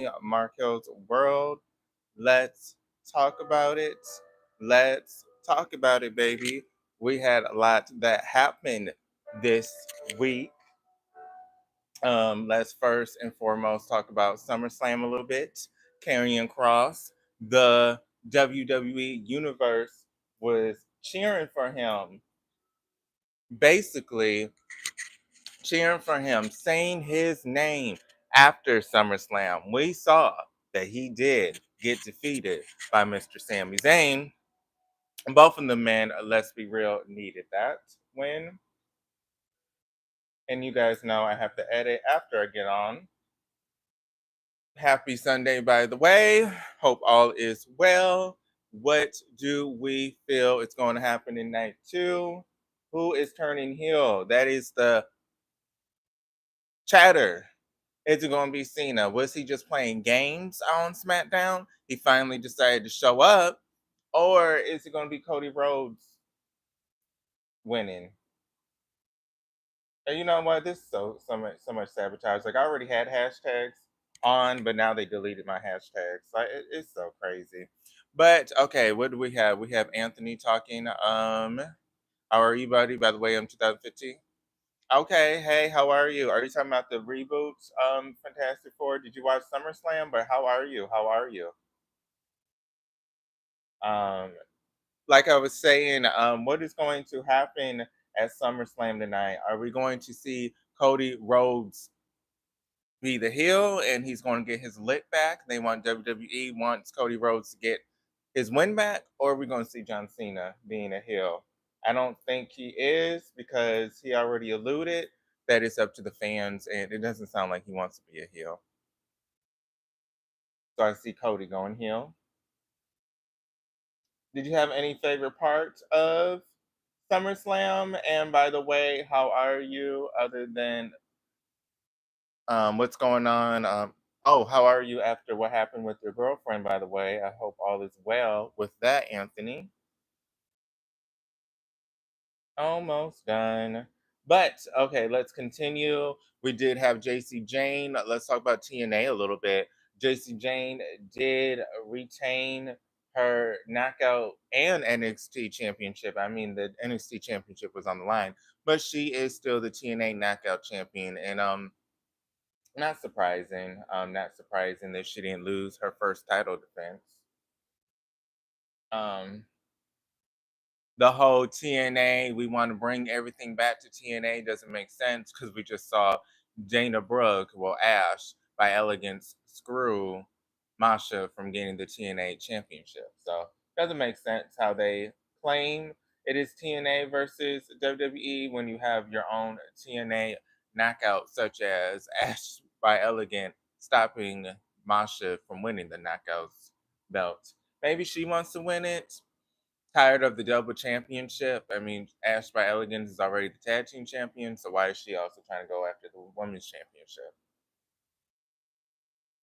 Marquelworld. Let's talk about it. Let's talk about it, baby. We had a lot that happened this week. Let's first and foremost talk about SummerSlam a little bit. Karrion Cross, the WWE Universe was cheering for him, basically cheering for him, saying his name after SummerSlam. We saw that he did get defeated by Mr. Sami Zayn. And both of the men, let's be real, needed that win. And you guys know I have to edit after I get on. Happy Sunday, by the way. Hope all is well. What do we feel is going to happen in night two? Who is turning heel? That is the chatter. Is it going to be Cena? Was he just playing games on SmackDown? He finally decided to show up. Or is it going to be Cody Rhodes winning? And you know what? This is so much sabotage. Like I already had hashtags on, but now they deleted my hashtags. Like it's so crazy. But okay, what do we have? We have Anthony talking. How are you, buddy? By the way, I'm 2015. Okay, hey, how are you? Are you talking about the reboots? Fantastic Four. Did you watch SummerSlam? But how are you? How are you? Um, like I was saying, what is going to happen at SummerSlam tonight? Are we going to see Cody Rhodes be the heel and he's going to get his lick back? They want WWE wants Cody Rhodes to get his win back, or are we going to see John Cena being a heel? I don't think he is because he already alluded that it's up to the fans, and it doesn't sound like he wants to be a heel. So I see Cody going heel. Did you have any favorite parts of SummerSlam? And by the way, how are you? Other than what's going on? Oh, how are you after what happened with your girlfriend? By the way, I hope all is well with that, Anthony. Almost done. But okay, let's continue. We did have JC Jane. Let's talk about TNA a little bit. JC Jane did retain her knockout and NXT championship. I mean, the NXT championship was on the line, but she is still the TNA knockout champion. And not surprising that she didn't lose her first title defense. Um, the whole TNA, we want to bring everything back to TNA doesn't make sense because we just saw Dana Brooke, well, Ash, by elegance, screw Masha from getting the TNA championship. So it doesn't make sense how they claim it is TNA versus WWE when you have your own TNA knockout, such as Ash by Elegant stopping Masha from winning the knockouts belt. Maybe she wants to win it, tired of the double championship. I mean, Ash by Elegance is already the tag team champion, so why is she also trying to go after the women's championship?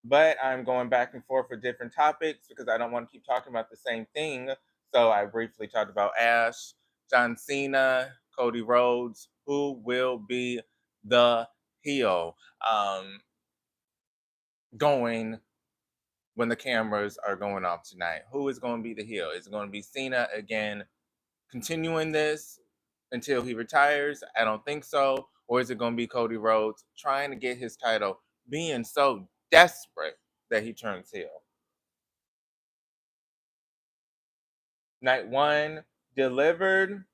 But I'm going back and forth with different topics because I don't want to keep talking about the same thing. So I briefly talked about Ash, John Cena, Cody Rhodes, who will be the heel going when the cameras are going off tonight. Who is going to be the heel? Is it going to be Cena again continuing this until he retires? I don't think so. Or is it going to be Cody Rhodes trying to get his title, being so desperate that he turns heel? Night one delivered.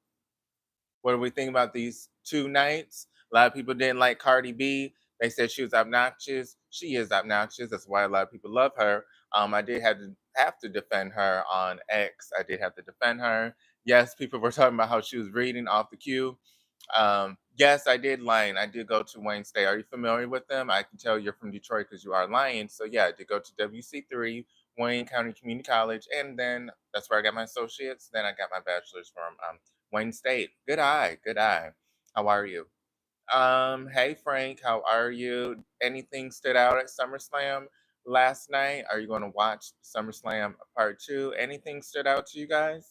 What do we think about these two nights? A lot of people didn't like Cardi B. They said she was obnoxious. She is obnoxious. That's why a lot of people love her. I did have to defend her on X. I did have to defend her. Yes, people were talking about how she was reading off the cue. Yes, I did Lion. I did go to Wayne State. Are you familiar with them? I can tell you're from Detroit because you are Lion. So yeah, I did go to WC3, Wayne County Community College, and then that's where I got my associates. Then I got my bachelor's from Wayne State. Good eye, good eye. How are you? Hey Frank, how are you? Anything stood out at SummerSlam last night? Are you going to watch SummerSlam Part 2? Anything stood out to you guys?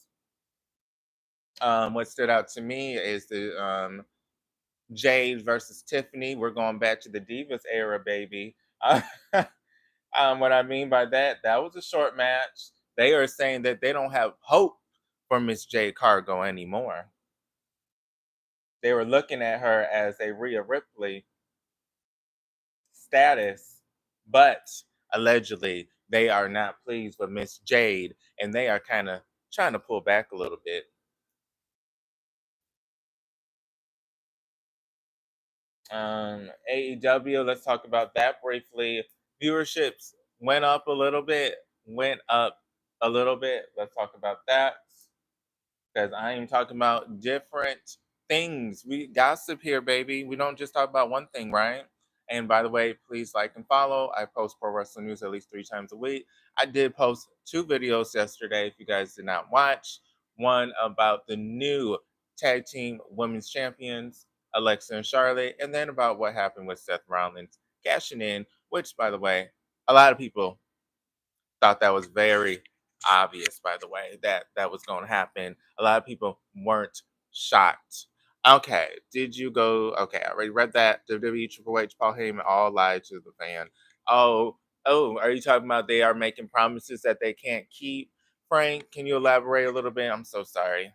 What stood out to me is the Jade versus Tiffany. We're going back to the Divas era, baby. What I mean by that, that was a short match. They are saying that they don't have hope for Miss Jade Cargo anymore. They were looking at her as a Rhea Ripley status, but allegedly they are not pleased with Miss Jade and they are kind of trying to pull back a little bit. AEW, let's talk about that briefly. Viewerships went up a little bit, went up a little bit. Let's talk about that because I am talking about different things. We gossip here, baby. We don't just talk about one thing, right? And by the way, please like and follow. I post pro wrestling news at least 3 times a week. I did post 2 videos yesterday if you guys did not watch. One about the new tag team women's champions, Alexa and Charlotte, and then about what happened with Seth Rollins cashing in, which, by the way, a lot of people thought that was very obvious, by the way, that that was going to happen. A lot of people weren't shocked. Okay, did you go? Okay, I already read that. WWE Triple H, Paul Heyman all lied to the fan. Oh, oh, are you talking about they are making promises that they can't keep? Frank, can you elaborate a little bit? I'm so sorry.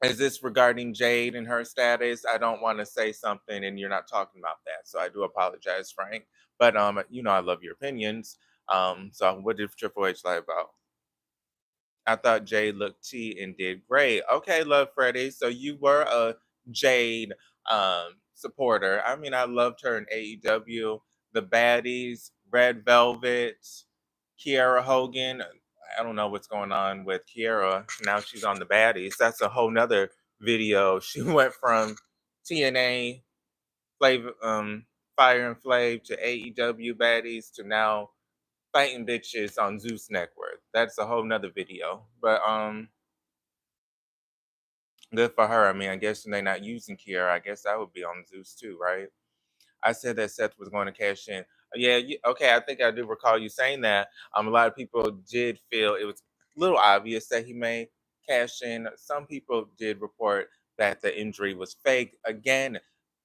Is this regarding Jade and her status? I don't want to say something and you're not talking about that. So I do apologize, Frank. But you know I love your opinions. So what did Triple H lie about? I thought Jade looked T and did great. Okay, Love Freddie. So you were a Jade supporter. I mean, I loved her in AEW. The Baddies, Red Velvet, Kiera Hogan. I don't know what's going on with Kiera. Now she's on the Baddies. That's a whole nother video. She went from TNA, Fire and Flame to AEW Baddies to now fighting bitches on Zeus Network. That's a whole nother video. But good for her. I mean, I guess they're not using Kiera. I guess that would be on Zeus too, right? I said that Seth was going to cash in. Yeah, okay. I think I do recall you saying that. A lot of people did feel it was a little obvious that he may cash in. Some people did report that the injury was fake. Again,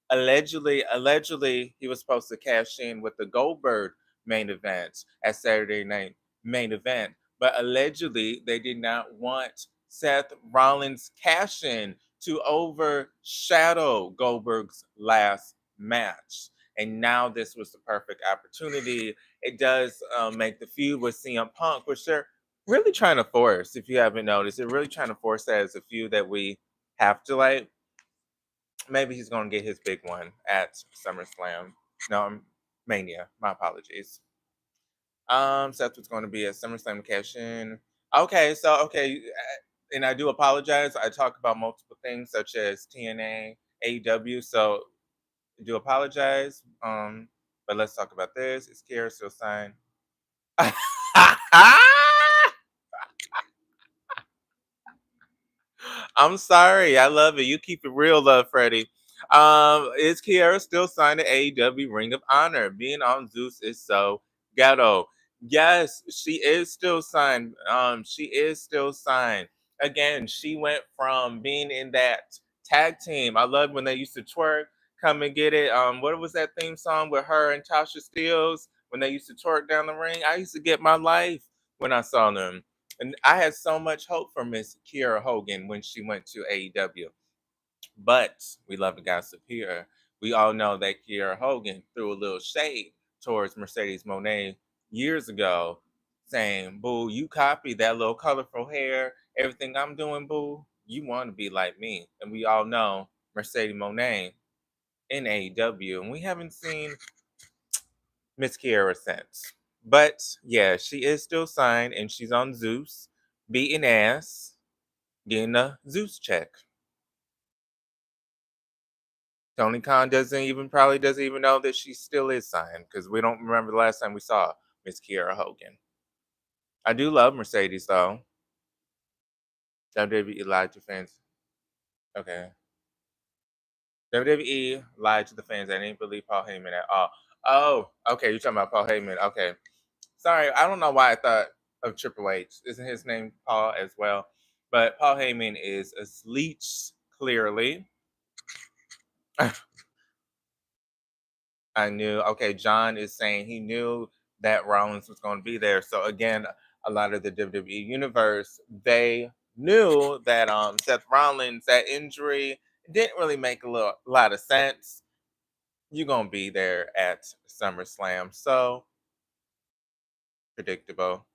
allegedly he was supposed to cash in with the Goldberg main event at Saturday night main event, but allegedly they did not want Seth Rollins cash in to overshadow Goldberg's last match. And now this was the perfect opportunity. It does make the feud with CM Punk, which they're really trying to force. If you haven't noticed, they're really trying to force that as a feud that we have to like. Maybe he's gonna get his big one at SummerSlam. No, Mania. My apologies. Seth was going to be at SummerSlam to cash in. Okay, so okay, and I do apologize. I talk about multiple things such as TNA, AEW. So I do apologize. But let's talk about this. Is Kiera still signed? I'm sorry. I love it. You keep it real, love, Freddie. Is Kiera still signed to AEW Ring of Honor? Being on Zeus is so ghetto. Yes, she is still signed. She is still signed. Again, she went from being in that tag team. I love when they used to twerk. Come and get it. What was that theme song with her and Tasha Steeles when they used to twerk down the ring? I used to get my life when I saw them. And I had so much hope for Miss Kiera Hogan when she went to AEW. But we love to gossip here. We all know that Kiera Hogan threw a little shade towards Mercedes Monet years ago, saying, "Boo, you copied that little colorful hair, everything I'm doing, boo. You want to be like me." And we all know Mercedes Monet in AEW, and we haven't seen Miss Kiera since. But yeah, she is still signed and she's on Zeus, beating ass, getting a Zeus check. Tony Khan doesn't even probably doesn't even know that she still is signed because we don't remember the last time we saw Miss Kiera Hogan. I do love Mercedes though. WWE lied to fans. Okay. WWE lied to the fans. I didn't believe Paul Heyman at all. Oh, okay. You're talking about Paul Heyman. Okay. Sorry, I don't know why I thought of Triple H. Isn't his name Paul as well? But Paul Heyman is a leech, clearly. I knew. Okay, John is saying he knew that Rollins was going to be there. So again, a lot of the WWE universe, they knew that Seth Rollins, that injury didn't really make lot of sense. You're gonna be there at SummerSlam, so predictable.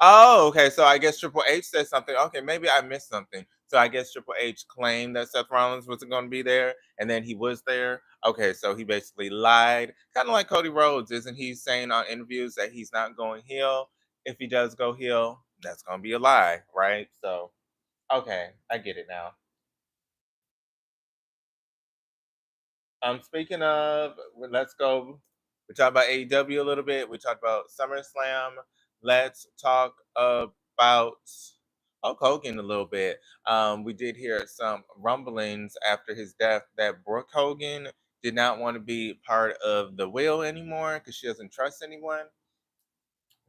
Oh, okay. So I guess Triple H said something. Okay, maybe I missed something. So I guess Triple H claimed that Seth Rollins wasn't going to be there, and then he was there. Okay, so he basically lied, kind of like Cody Rhodes, isn't he? Saying on interviews that he's not going heel. If he does go heel, that's going to be a lie, right? So okay, I get it now. Speaking of, let's go. We talked about AEW a little bit. We talked about SummerSlam. Let's talk about Hulk Hogan a little bit. We did hear some rumblings after his death that Brooke Hogan did not want to be part of the will anymore because she doesn't trust anyone.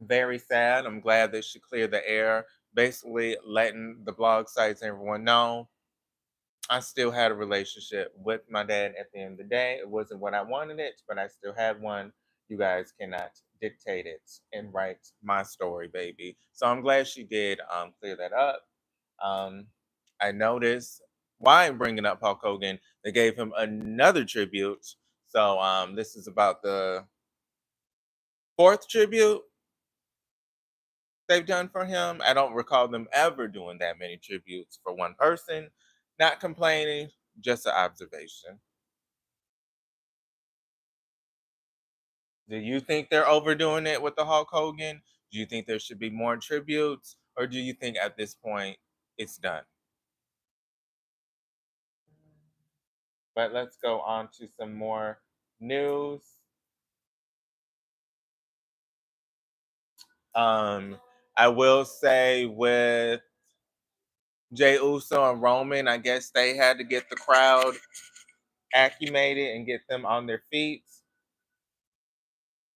Very sad. I'm glad that she cleared the air, basically letting the blog sites and everyone know I still had a relationship with my dad at the end of the day. It wasn't what I wanted it, but I still had one. You guys cannot dictate it and write my story, baby. So I'm glad she did clear that up. Um, I noticed why I'm bringing up Hulk Hogan. They gave him another tribute. So this is about the fourth tribute they've done for him. I don't recall them ever doing that many tributes for one person. Not complaining, just an observation. Do you think they're overdoing it with the Hulk Hogan? Do you think there should be more tributes? Or do you think at this point it's done? But let's go on to some more news. Um, I will say with Jay Uso and Roman, I guess they had to get the crowd acclimated and get them on their feet.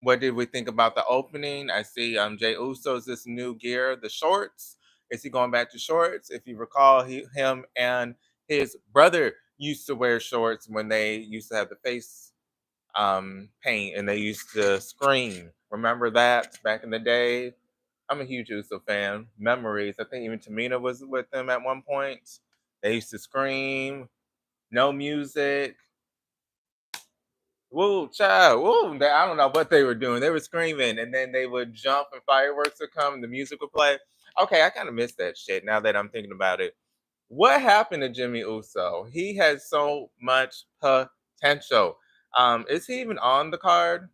What did we think about the opening? I see Jay Uso's this new gear, the shorts. Is he going back to shorts? If you recall, him and his brother used to wear shorts when they used to have the face paint and they used to scream. Remember that back in the day? I'm a huge Uso fan. Memories. I think even Tamina was with them at one point. They used to scream, no music. Woo, child, woo. I don't know what they were doing. They were screaming, and then they would jump, and fireworks would come, and the music would play. Okay, I kind of miss that shit now that I'm thinking about it. What happened to Jimmy Uso? He has so much potential. Is he even on the card?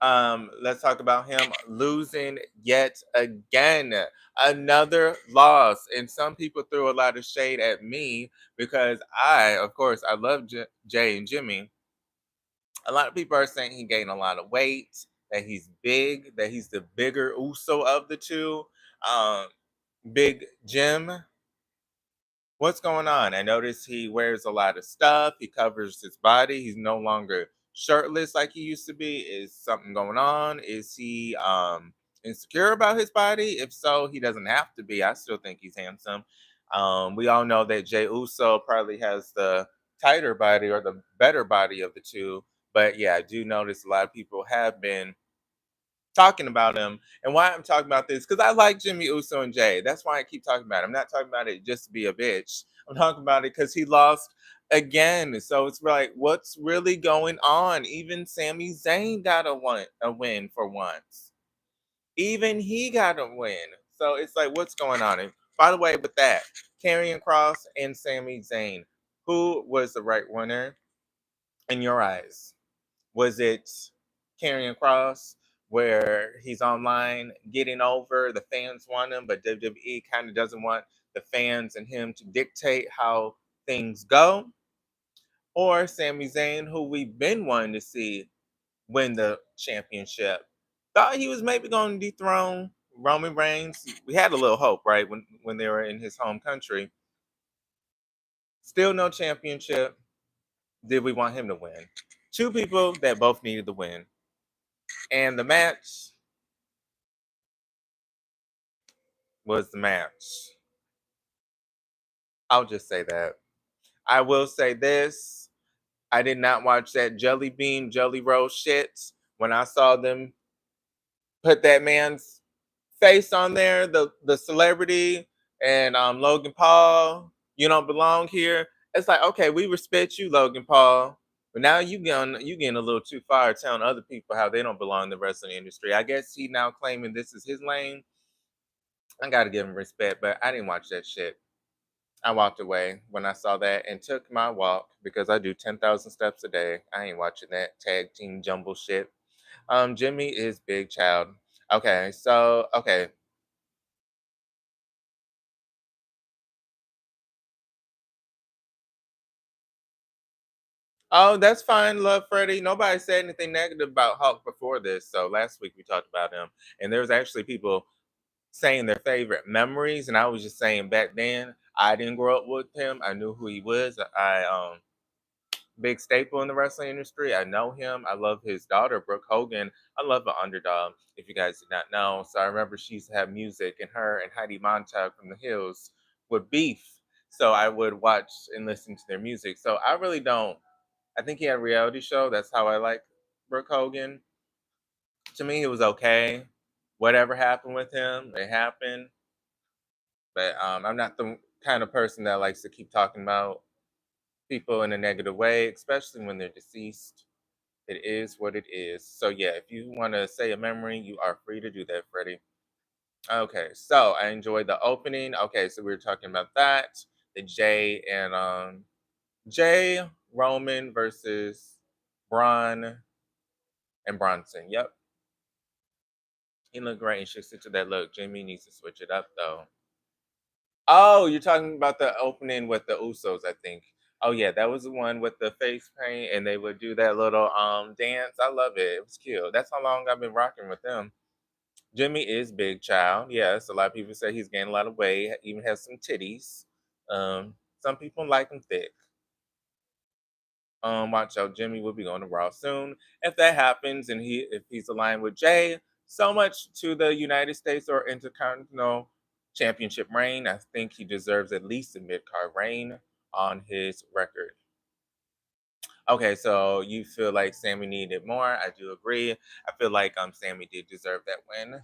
Let's talk about him losing yet again. Another loss. And some people threw a lot of shade at me because of course, I love Jay and Jimmy. A lot of people are saying he gained a lot of weight, that he's big, that he's the bigger Uso of the two. Um, Big Jim, what's going on? I notice he wears a lot of stuff. He covers his body. He's no longer shirtless like he used to be. Is something going on? Is he insecure about his body? If so, he doesn't have to be. I still think he's handsome. We all know that Jay Uso probably has the tighter body or the better body of the two. But yeah, I do notice a lot of people have been talking about him. And why I'm talking about this, because I like Jimmy Uso and Jay. That's why I keep talking about it. I'm not talking about it just to be a bitch. I'm talking about it because he lost again. So it's like, what's really going on? Even Sami Zayn got a win for once. Even he got a win. So it's like, what's going on? And by the way, with that, Karrion Cross and Sami Zayn, who was the right winner in your eyes? Was it Karrion Cross where he's online getting over, the fans want him, but WWE kind of doesn't want the fans and him to dictate how things go? Or Sami Zayn, who we've been wanting to see win the championship? Thought he was maybe going to dethrone Roman Reigns. We had a little hope, right, when they were in his home country. Still no championship. Did we want him to win? Two people that both needed the win. And the match was the match. I'll just say that. I will say this. I did not watch that jelly bean, jelly roll shit. When I saw them put that man's face on there, the celebrity and Logan Paul, you don't belong here. It's like, okay, we respect you, Logan Paul, but now you getting a little too far telling other people how they don't belong in the wrestling industry. I guess he now claiming this is his lane. I gotta give him respect, but I didn't watch that shit. I walked away when I saw that and took my walk because I do 10,000 steps a day. I ain't watching that tag team jumble shit. Jimmy is big child. Okay, so okay. Oh, that's fine, love Freddie. Nobody said anything negative about Hulk before this. So last week we talked about him, and there was actually people saying their favorite memories, and I was just saying back then I didn't grow up with him. I knew who he was. I big staple in the wrestling industry. I know him. I love his daughter, Brooke Hogan. I love the underdog, if you guys did not know. So I remember she used to have music, and her and Heidi Montag from the Hills would beef. So I would watch and listen to their music. So I really don't. I think he had a reality show. That's how I like Brooke Hogan. To me, it was okay. Whatever happened with him, it happened. But I'm not the kind of person that likes to keep talking about people in a negative way, especially when they're deceased. It is what it is. So yeah, if you want to say a memory, you are free to do that, Freddie. Okay, so I enjoyed the opening. Okay, so we were talking about that. The Jay Roman versus Braun and Bronson. Yep. He looked great and should stick to that look. Jimmy needs to switch it up though. Oh, you're talking about the opening with the Usos, I think. Oh yeah, that was the one with the face paint and they would do that little dance. I love it. It was cute. That's how long I've been rocking with them. Jimmy is big child. Yes, a lot of people say he's gained a lot of weight, even has some titties. Some people like him thick. Watch out, Jimmy will be going to Raw soon. If that happens, and if he's aligned with Jay, so much to the United States or Intercontinental Championship reign. I think he deserves at least a mid card reign on his record. Okay, so you feel like Sammy needed more. I do agree. I feel like Sammy did deserve that win.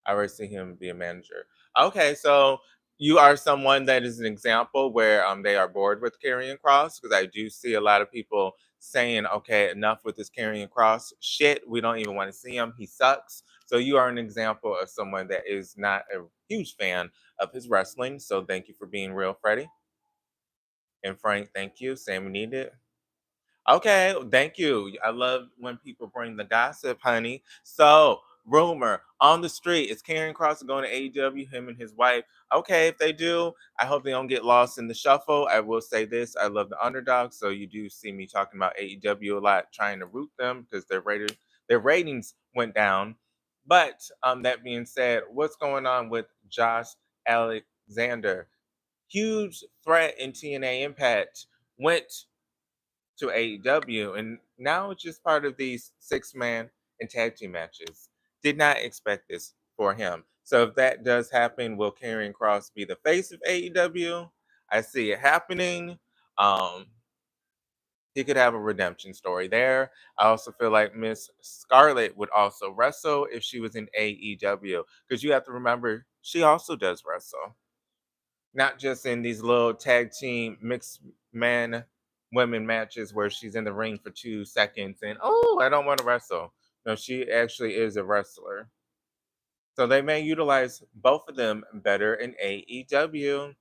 I already see him be a manager. Okay, so you are someone that is an example where they are bored with carrying cross because I do see a lot of people saying, okay, enough with this carrying cross shit. We don't even want to see him. He sucks. So you are an example of someone that is not a huge fan of his wrestling. So thank you for being real, Freddie. And Frank, thank you. Sammy needed. Okay, thank you. I love when people bring the gossip, honey. So, rumor on the street is Karen Cross going to AEW, him and his wife. Okay, if they do, I hope they don't get lost in the shuffle. I will say this, I love the underdog, so you do see me talking about AEW a lot, trying to root them because their ratings went down. But that being said, what's going on with Josh Alexander? Huge threat in TNA Impact went to AEW, and now it's just part of these 6 man and tag team matches. Did not expect this for him. So if that does happen, will Karrion Cross be the face of AEW? I see it happening. Um, he could have a redemption story there. I also feel like Miss Scarlett would also wrestle if she was in AEW because you have to remember she also does wrestle, not just in these little tag team mixed man women matches where she's in the ring for 2 seconds and oh, I don't want to wrestle. No, she actually is a wrestler. So they may utilize both of them better in AEW.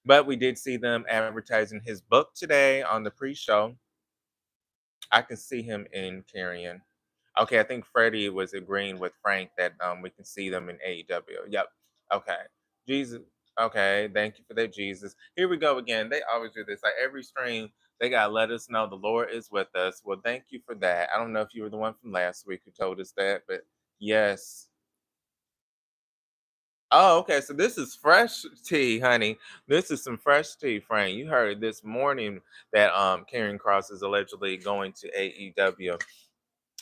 But we did see them advertising his book today on the pre-show. I can see him in Carrion. Okay, I think Freddie was agreeing with Frank that we can see them in AEW. Yep. Okay. Jesus. Okay, thank you for that, Jesus. Here we go again. They always do this. Like every stream, they gotta let us know the Lord is with us. Well, thank you for that. I don't know if you were the one from last week who told us that, but yes. Oh, okay. So this is fresh tea, honey. This is some fresh tea, Frank. You heard it this morning that Karen Cross is allegedly going to AEW.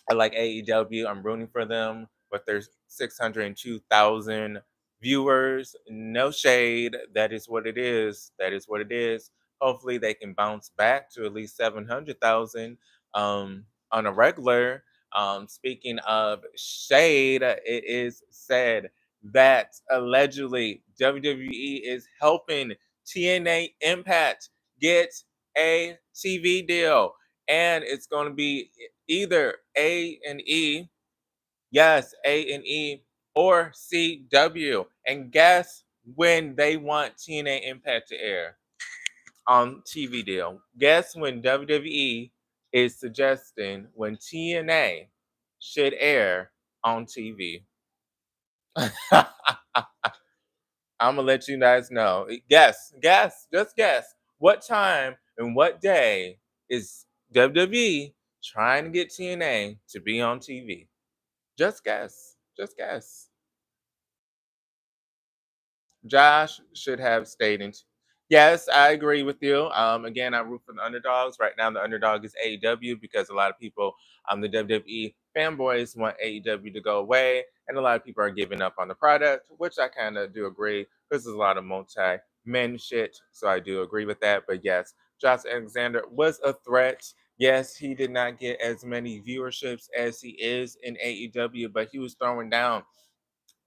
I like AEW. I'm rooting for them, but there's 602,000 viewers. No shade. That is what it is. That is what it is. Hopefully, they can bounce back to at least 700,000 on a regular. Speaking of shade, it is said that allegedly WWE is helping TNA Impact get a TV deal, and it's going to be either A&E, yes, A&E, or CW. And guess when they want TNA Impact to air on TV deal? Guess when WWE is suggesting when TNA should air on TV? I'm gonna let you guys know. Guess, just guess. What time and what day is WWE trying to get TNA to be on TV? Just guess. Just guess. Josh should have stayed in. Yes, I agree with you. Again, I root for the underdogs. Right now, the underdog is AEW because a lot of people, the WWE fanboys, want AEW to go away, and a lot of people are giving up on the product, which I kind of do agree. This is a lot of multi-men shit, so I do agree with that. But yes, Josh Alexander was a threat. Yes, he did not get as many viewerships as he is in AEW, but he was throwing down.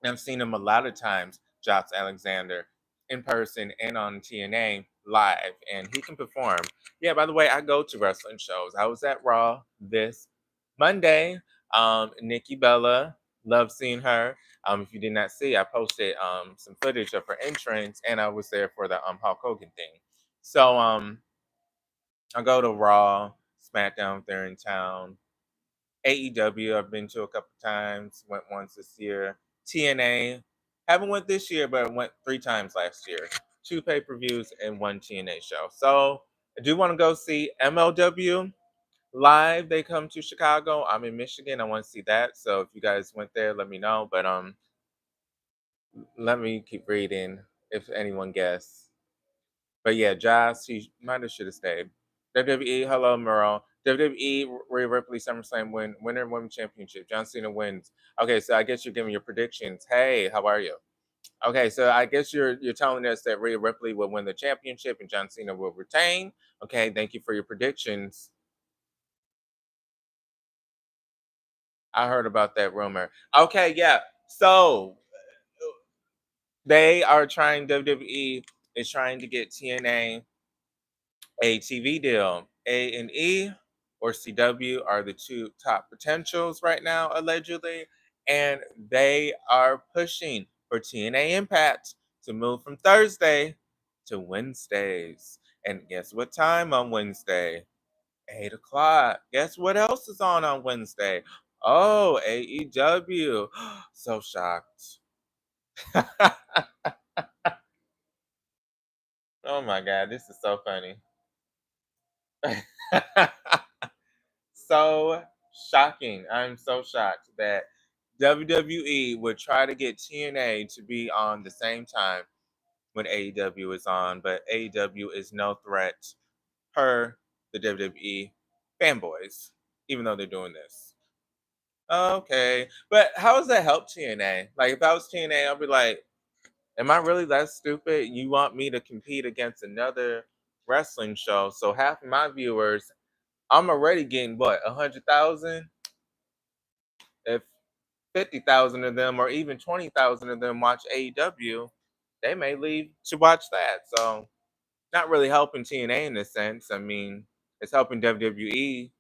I've seen him a lot of times, Josh Alexander, in person and on TNA live, and he can perform. Yeah, by the way, I go to wrestling shows. I was at Raw this Monday. Nikki Bella, love seeing her. If you did not see, I posted some footage of her entrance, and I was there for the Hulk Hogan thing. So I go to Raw, SmackDown if they're in town. AEW, I've been to a couple times. Went once this year. TNA, haven't went this year, but went 3 times last year. 2 pay-per-views and 1 TNA show. So I do want to go see MLW live. They come to Chicago. I'm in Michigan. I want to see that. So if you guys went there, let me know. But let me keep reading if anyone guessed. But yeah, Josh, he might have should have stayed. WWE, hello, Merle. WWE, Rhea Ripley, SummerSlam winner women championship. John Cena wins. Okay, so I guess you're giving your predictions. Hey, how are you? Okay, so I guess you're telling us that Rhea Ripley will win the championship and John Cena will retain. Okay, thank you for your predictions. I heard about that rumor. Okay, yeah. So they are trying. WWE is trying to get TNA a TV deal. A&E or CW are the 2 top potentials right now, allegedly, and they are pushing for TNA Impact to move from Thursday to Wednesdays. And guess what time on Wednesday? 8 o'clock. Guess what else is on Wednesday? Oh, AEW. So shocked. Oh my God, this is so funny. So shocking. I'm so shocked that WWE would try to get TNA to be on the same time when AEW is on, but AEW is no threat per the WWE fanboys, even though they're doing this. Okay, but how does that help TNA? Like, if I was TNA, I'd be like, am I really that stupid? You want me to compete against another wrestling show? So half of my viewers, I'm already getting what, 100,000? If 50,000 of them or even 20,000 of them watch AEW, they may leave to watch that. So, not really helping TNA in this sense. I mean, it's helping WWE,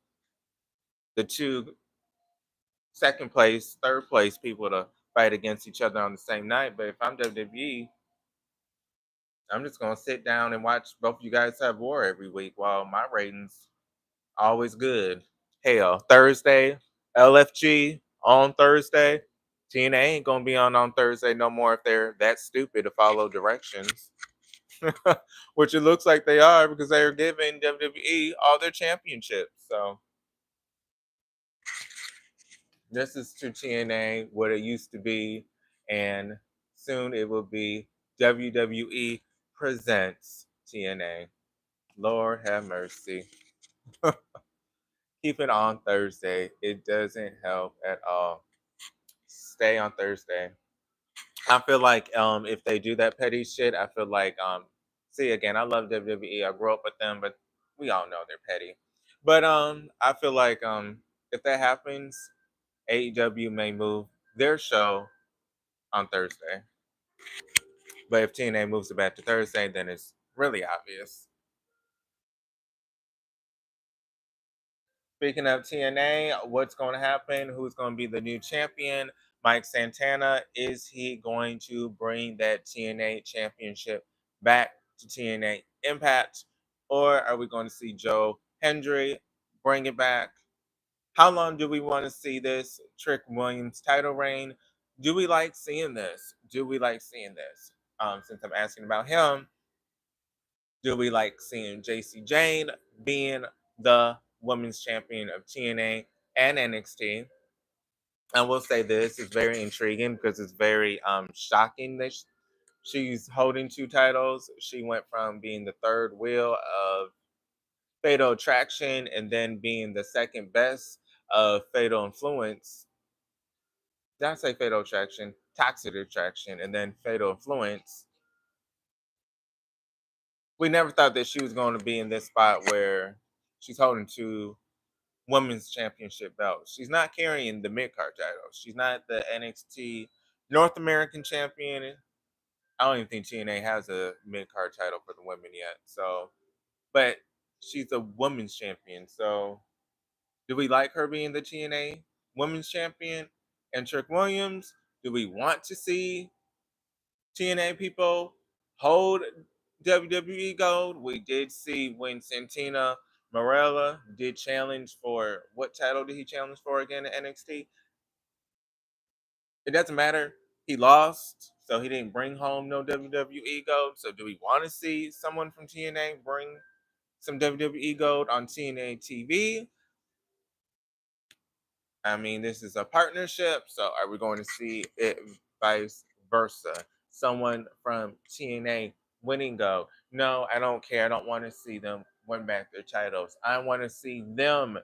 the 2 second place, third place people to fight against each other on the same night. But if I'm WWE, I'm just going to sit down and watch both of you guys have war every week while my ratings always good. Hell, Thursday, LFG on Thursday. TNA ain't gonna be on Thursday no more if they're that stupid to follow directions. Which it looks like they are because they are giving WWE all their championships. So this is to TNA what it used to be, and soon it will be WWE presents TNA. Lord have mercy. Keep it on Thursday. It doesn't help at all. Stay on Thursday. I feel like if they do that petty shit, I feel like See, again, I love WWE. I grew up with them, but we all know they're petty. But I feel like if that happens, AEW may move their show on Thursday. But if TNA moves it back to Thursday, then it's really obvious. Speaking of TNA, what's going to happen? Who's going to be the new champion? Mike Santana. Is he going to bring that TNA championship back to TNA Impact? Or are we going to see Joe Hendry bring it back? How long do we want to see this Trick Williams title reign? Do we like seeing this? Do we like seeing this? Since I'm asking about him, do we like seeing JC Jane being the women's champion of TNA and NXT? I will say this is very intriguing because it's very shocking that she's holding two titles. She went from being the third wheel of Fatal Attraction and then being the second best of Fatal Influence. Did I say Fatal Attraction? Toxic Attraction and then Fatal Influence. We never thought that she was going to be in this spot where she's holding two women's championship belts. She's not carrying the mid card title. She's not the NXT North American champion. I don't even think TNA has a mid card title for the women yet. So, but she's a women's champion. So, do we like her being the TNA women's champion? And Trick Williams, do we want to see TNA people hold WWE gold? We did see when Santina Morella did challenge for what title did he challenge for again at NXT? It doesn't matter. He lost, so he didn't bring home no WWE gold. So do we want to see someone from TNA bring some WWE gold on TNA TV? I mean, this is a partnership, so are we going to see it vice versa? Someone from TNA winning gold? No, I don't care. I don't want to see them win back their titles. I want to see them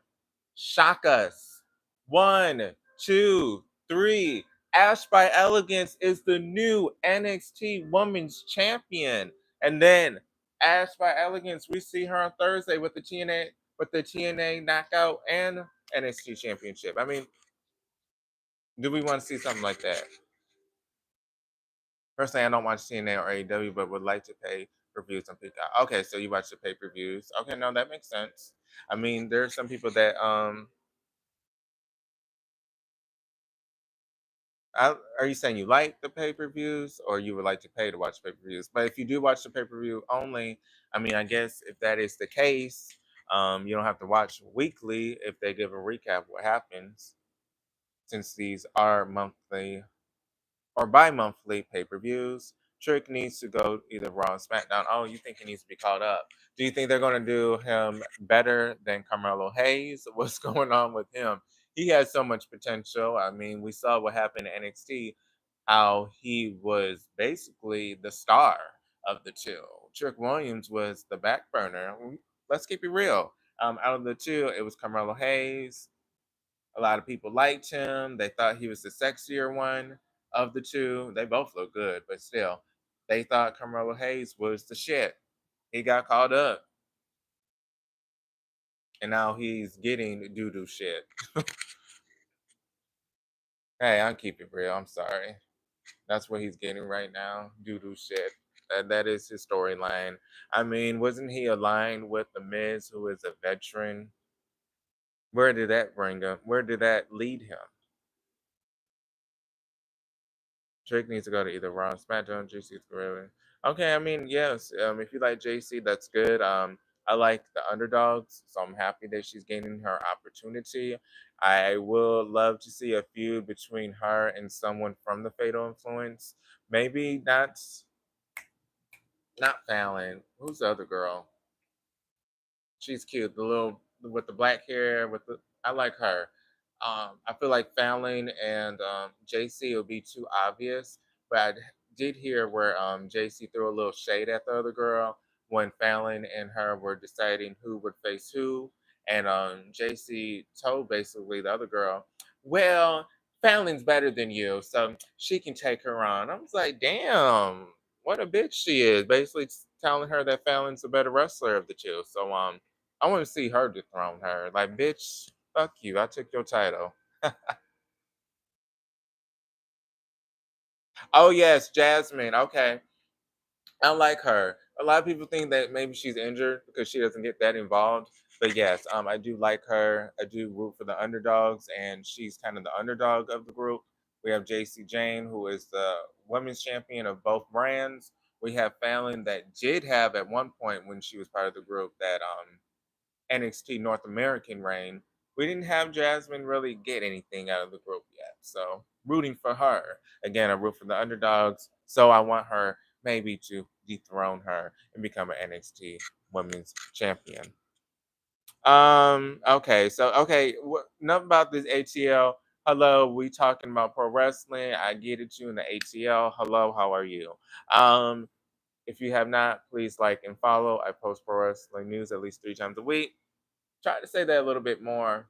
shock us. One, two, three. Ash by Elegance is the new NXT Women's Champion, and then Ash by Elegance, we see her on Thursday with the TNA Knockout and NXT Championship. I mean, do we want to see something like that? Personally, I don't watch TNA or AEW, but would like to pay per views on Peacock. Okay, so you watch the pay per views. Okay, no, that makes sense. I mean, there are some people that are you saying you like the pay per views or you would like to pay to watch pay per views? But if you do watch the pay per view only, I mean, I guess if that is the case, you don't have to watch weekly if they give a recap of what happens, since these are monthly or bi-monthly pay-per-views. Trick needs to go either Raw or SmackDown. Oh, you think he needs to be called up? Do you think they're going to do him better than Carmelo Hayes? What's going on with him? He has so much potential. I mean, we saw what happened in NXT, how he was basically the star of the two. Trick Williams was the back burner. Let's keep it real. Out of the two, it was Carmelo Hayes. A lot of people liked him. They thought he was the sexier one of the two. They both look good, but still, they thought Carmelo Hayes was the shit. He got called up, and now he's getting doo doo shit. Hey, I'll keep it real. I'm sorry. That's what he's getting right now. Doo doo shit. That is his storyline. I mean, wasn't he aligned with the Miz, who is a veteran? Where did that bring him? Where did that lead him? Drake needs to go to either Raw, SmackDown, JC Guerrero. Okay, I mean, yes. If you like JC, that's good. I like the underdogs, so I'm happy that she's gaining her opportunity. I will love to see a feud between her and someone from the Fatal Influence. Maybe not Fallon. Who's the other girl? She's cute. The little with the black hair. I like her. I feel like Fallon and JC will be too obvious, but I did hear where JC threw a little shade at the other girl when Fallon and her were deciding who would face who, and JC told basically the other girl, "Well, Fallon's better than you, so she can take her on." I was like, "Damn, what a bitch she is!" Basically telling her that Fallon's a better wrestler of the two. So I want to see her dethrone her. Like, bitch, fuck you. I took your title. Oh yes, Jasmine. Okay. I like her. A lot of people think that maybe she's injured because she doesn't get that involved. But yes, I do like her. I do root for the underdogs, and she's kind of the underdog of the group. We have JC Jane, who is the women's champion of both brands. We have Fallon that did have at one point when she was part of the group that NXT North American reign. We didn't have Jasmine really get anything out of the group yet. So rooting for her. Again, I root for the underdogs. So I want her maybe to dethrone her and become an NXT women's champion. Okay, so okay, enough about this ATL. Hello, we talking about pro wrestling. I get it you in the ATL. Hello, how are you? Um, if you have not, please like and follow. I post pro wrestling news at least 3 times a week. Try to say that a little bit more,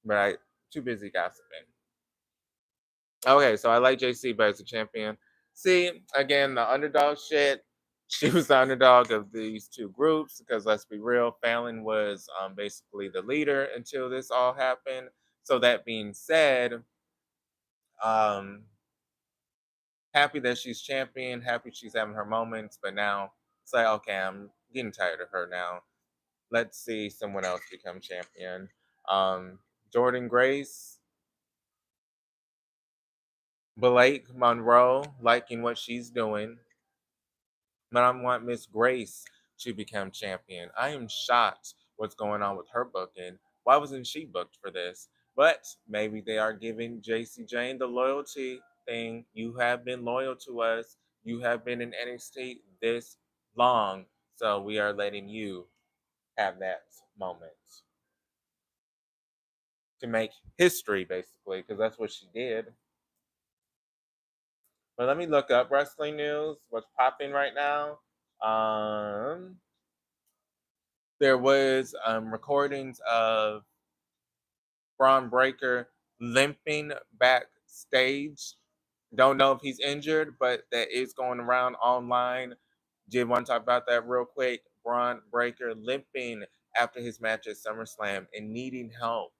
but I too busy gossiping. Okay, so I like JC, but as a champion. See, again, the underdog shit. She was the underdog of these two groups because let's be real, Fallon was basically the leader until this all happened. So that being said, um, happy that she's champion, happy she's having her moments, but now it's like, okay, I'm getting tired of her now. Let's see someone else become champion. Um, Jordan Grace, Blake Monroe, liking what she's doing. But I want Miss Grace to become champion. I am shocked what's going on with her booking. Why wasn't she booked for this? But maybe they are giving JC Jane the loyalty thing. You have been loyal to us. You have been in NXT this long. So we are letting you have that moment to make history, basically, because that's what she did. But let me look up wrestling news. What's popping right now? Um, there was recordings of Braun Breaker limping backstage. Don't know if he's injured, but that is going around online. Did want to talk about that real quick. Braun Breaker limping after his match at SummerSlam and needing help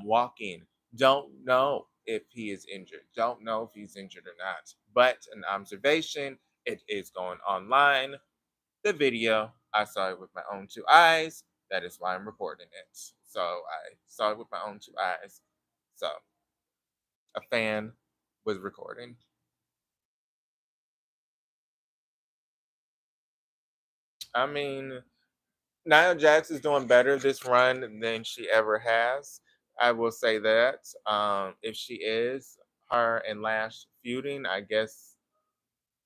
walking. Don't know if he is injured. Don't know if he's injured or not. But an observation, it is going online. The video, I saw it with my own two eyes. That is why I'm recording it. So I saw it with my own two eyes. So a fan was recording. I mean, Nia Jax is doing better this run than she ever has. I will say that. If she is, her and Lash feuding, I guess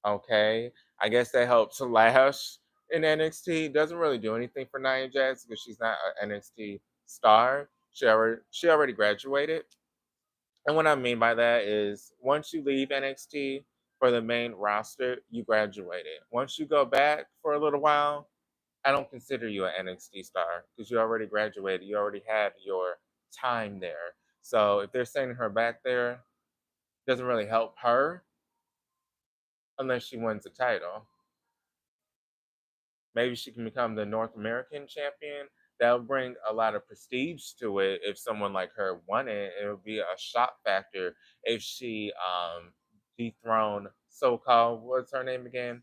okay. I guess that helps Lash in NXT. Doesn't really do anything for Nia Jax because she's not an NXT star. She already graduated. And what I mean by that is once you leave NXT for the main roster, you graduated. Once you go back for a little while, I don't consider you an NXT star because you already graduated. You already had your time there. So if they're sending her back there, it doesn't really help her unless she wins the title. Maybe she can become the North American champion. That would bring a lot of prestige to it if someone like her won it. It would be a shock factor if she dethroned so-called, what's her name again?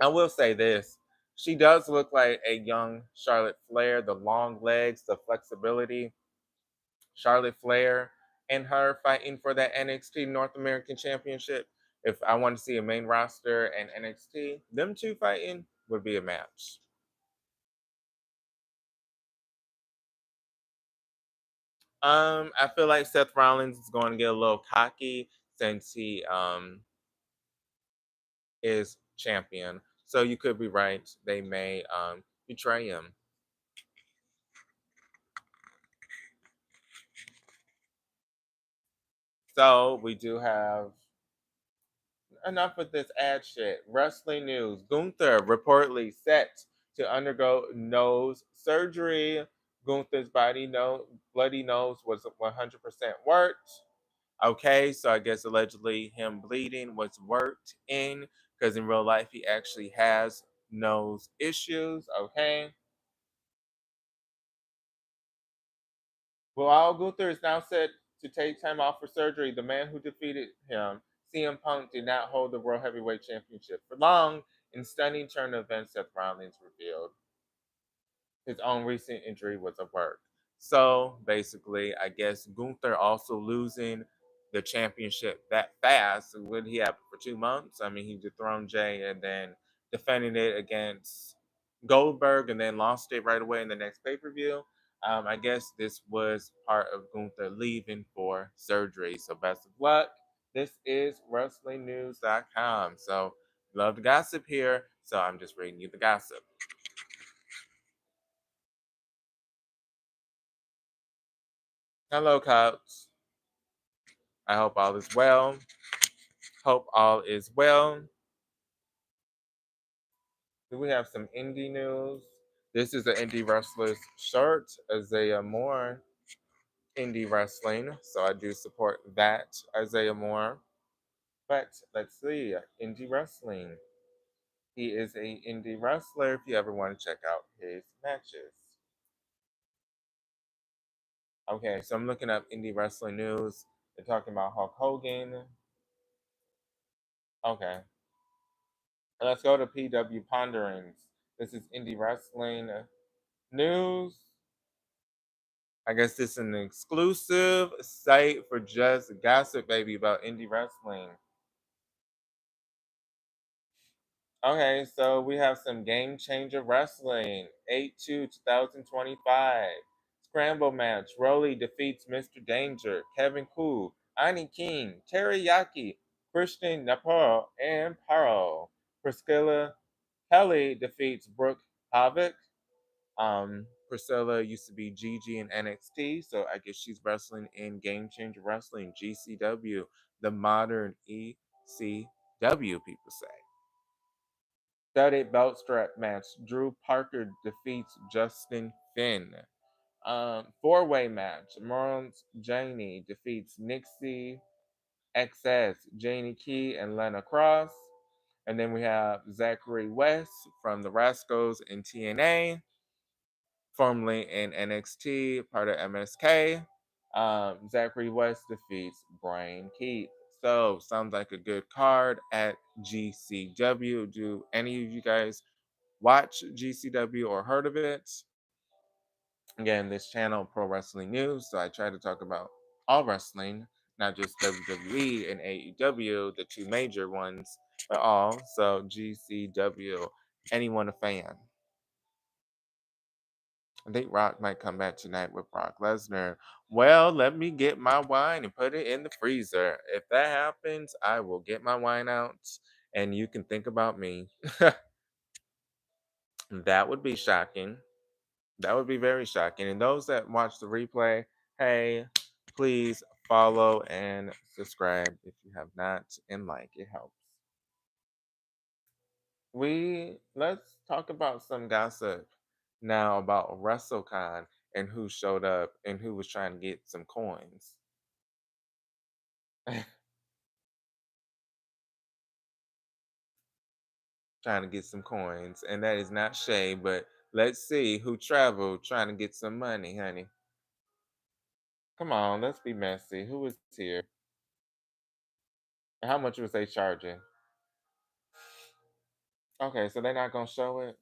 I will say this. She does look like a young Charlotte Flair, the long legs, the flexibility. Charlotte Flair and her fighting for that NXT North American Championship. If I want to see a main roster and NXT, them two fighting would be a match. I feel like Seth Rollins is going to get a little cocky since he is champion. So you could be right. They may betray him. So we do have enough with this ad shit. Wrestling news. Gunther reportedly set to undergo nose surgery. Gunther's bloody nose was 100% worked. Okay, so I guess allegedly him bleeding was worked in because in real life he actually has nose issues. Okay. While Gunther is now set to take time off for surgery, the man who defeated him, CM Punk, did not hold the World Heavyweight Championship for long. In stunning turn of events, Seth Rollins revealed his own recent injury was at work. So basically, I guess Gunther also losing the championship that fast. Would he have for 2 months? I mean, he dethroned Jay and then defending it against Goldberg and then lost it right away in the next pay per view. I guess this was part of Gunther leaving for surgery. So best of luck. This is WrestlingNews.com. So love the gossip here. So I'm just reading you the gossip. Hello, Cops. I hope all is well. Hope all is well. We have some indie news. This is an indie wrestler's shirt, Isaiah Moore indie wrestling. So I do support that, Isaiah Moore. But let's see, indie wrestling. He is a indie wrestler if you ever want to check out his matches. Okay, so I'm looking up indie wrestling news. They're talking about Hulk Hogan. Okay, let's go to PW Ponderings. This is indie wrestling news. I guess this is an exclusive site for just gossip, baby, about indie wrestling. Okay, so we have some Game Changer Wrestling, 8/2/2025. Scramble match. Rolly defeats Mr. Danger, Kevin Cool, Ani King, Teriyaki, Christian Naparo, and Paro. Priscilla Kelly defeats Brooke Havoc. Priscilla used to be Gigi in NXT, so I guess she's wrestling in Game Changer Wrestling, GCW, the modern ECW, people say. Studded belt strap match. Drew Parker defeats Justin Finn. Four-way match. Merle's Janie defeats Nixie XS, Janie Key, and Lena Cross. And then we have Zachary West from the Rascals in TNA, formerly in NXT, part of MSK. Zachary West defeats Brian Keith. So sounds like a good card at GCW. Do any of you guys watch GCW or heard of it? Again, this channel Pro Wrestling News, so I try to talk about all wrestling, not just WWE and AEW, the two major ones, but all. So GCW, anyone a fan? I think Rock might come back tonight with Brock Lesnar. Well, let me get my wine and put it in the freezer. If that happens, I will get my wine out and you can think about me. That would be shocking. That would be very shocking. And those that watch the replay, hey, please follow and subscribe if you have not and like. It helps. Let's talk about some gossip now about WrestleCon and who showed up and who was trying to get some coins. Trying to get some coins. And that is not Shay, but let's see who traveled trying to get some money, honey. Come on, let's be messy. Who was here? And how much was they charging? Okay, so they're not gonna show it.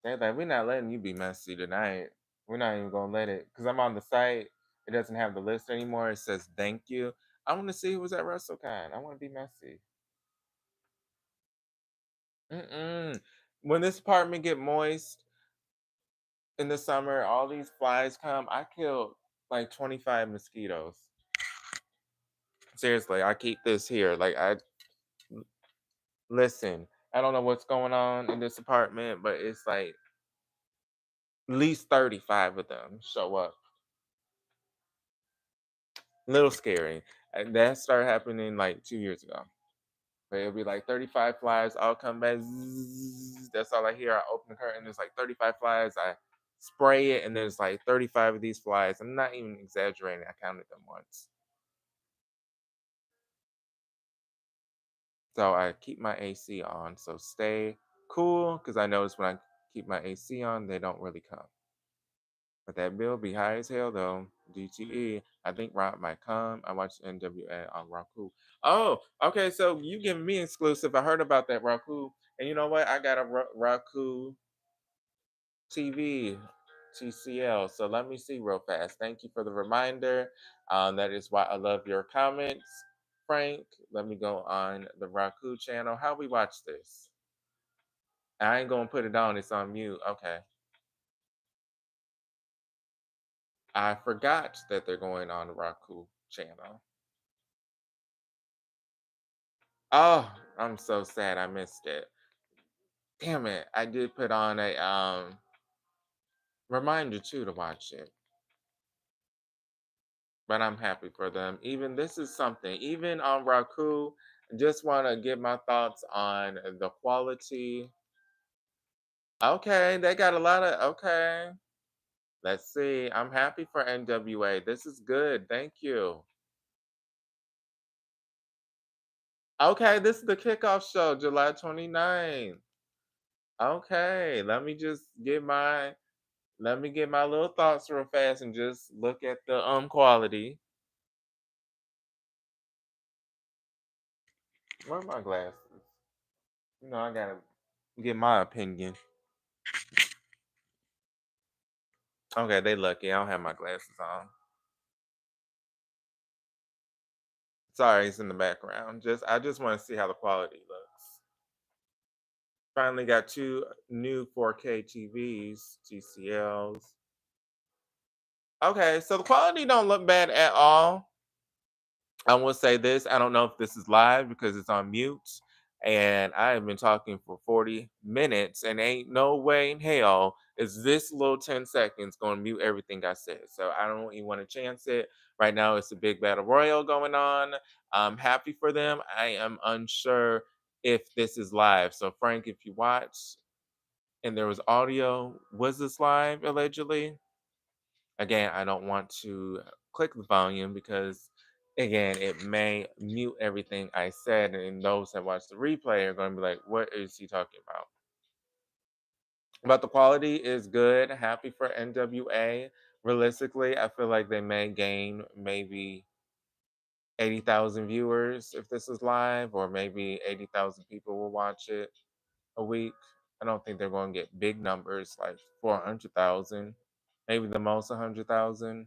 They're like, we're not letting you be messy tonight. We're not even gonna let it because I'm on the site. It doesn't have the list anymore. It says thank you. I want to see who was at WrestleCon. I want to be messy. Mm-mm. When this apartment get moist in the summer, all these flies come. I killed like 25 mosquitoes. Seriously, I keep this here. Like I listen. I don't know what's going on in this apartment, but it's like at least 35 of them show up. Little scary. And that started happening like 2 years ago. But it'll be like 35 flies. I'll come back. Zzz, that's all I hear. I open the curtain. There's like 35 flies. I spray it, and there's like 35 of these flies. I'm not even exaggerating. I counted them once. So I keep my AC on. So stay cool because I notice when I keep my AC on, they don't really come. But that bill be high as hell though. DTE. I think Rock might come. I watched NWA on Roku. Oh, okay. So you giving me exclusive. I heard about that Roku. And you know what? I got a Roku TV TCL. So let me see real fast. Thank you for the reminder. That is why I love your comments, Frank. Let me go on the Roku channel. How we watch this? I ain't gonna put it on. It's on mute. Okay. I forgot that they're going on the Roku channel. Oh, I'm so sad I missed it. Damn it. I did put on a reminder too to watch it. But I'm happy for them. Even this is something. Even on Roku, just want to give my thoughts on the quality. Okay, they got a lot of okay. Let's see. I'm happy for NWA. This is good. Thank you. Okay, this is the kickoff show, July 29th. Okay, let me get my little thoughts real fast and just look at the quality. Where are my glasses? I gotta get my opinion. Okay, they lucky. I don't have my glasses on. Sorry, it's in the background. I just want to see how the quality looks. Finally got two new 4K TVs, TCLs. Okay, so the quality don't look bad at all. I will say this, I don't know if this is live because it's on mute, and I have been talking for 40 minutes, and ain't no way in hell is this little 10 seconds going to mute everything I said. So I don't even want to chance it. Right now, it's a big battle royal going on. I'm happy for them. I am unsure if this is live. So, Frank, if you watch and there was audio, was this live allegedly? Again, I don't want to click the volume because, again, it may mute everything I said, and those that watch the replay are going to be like, "What is he talking about?" But the quality is good. Happy for NWA. Realistically, I feel like they may gain maybe 80,000 viewers if this is live, or maybe 80,000 people will watch it a week. I don't think they're going to get big numbers like 400,000, maybe the most 100,000.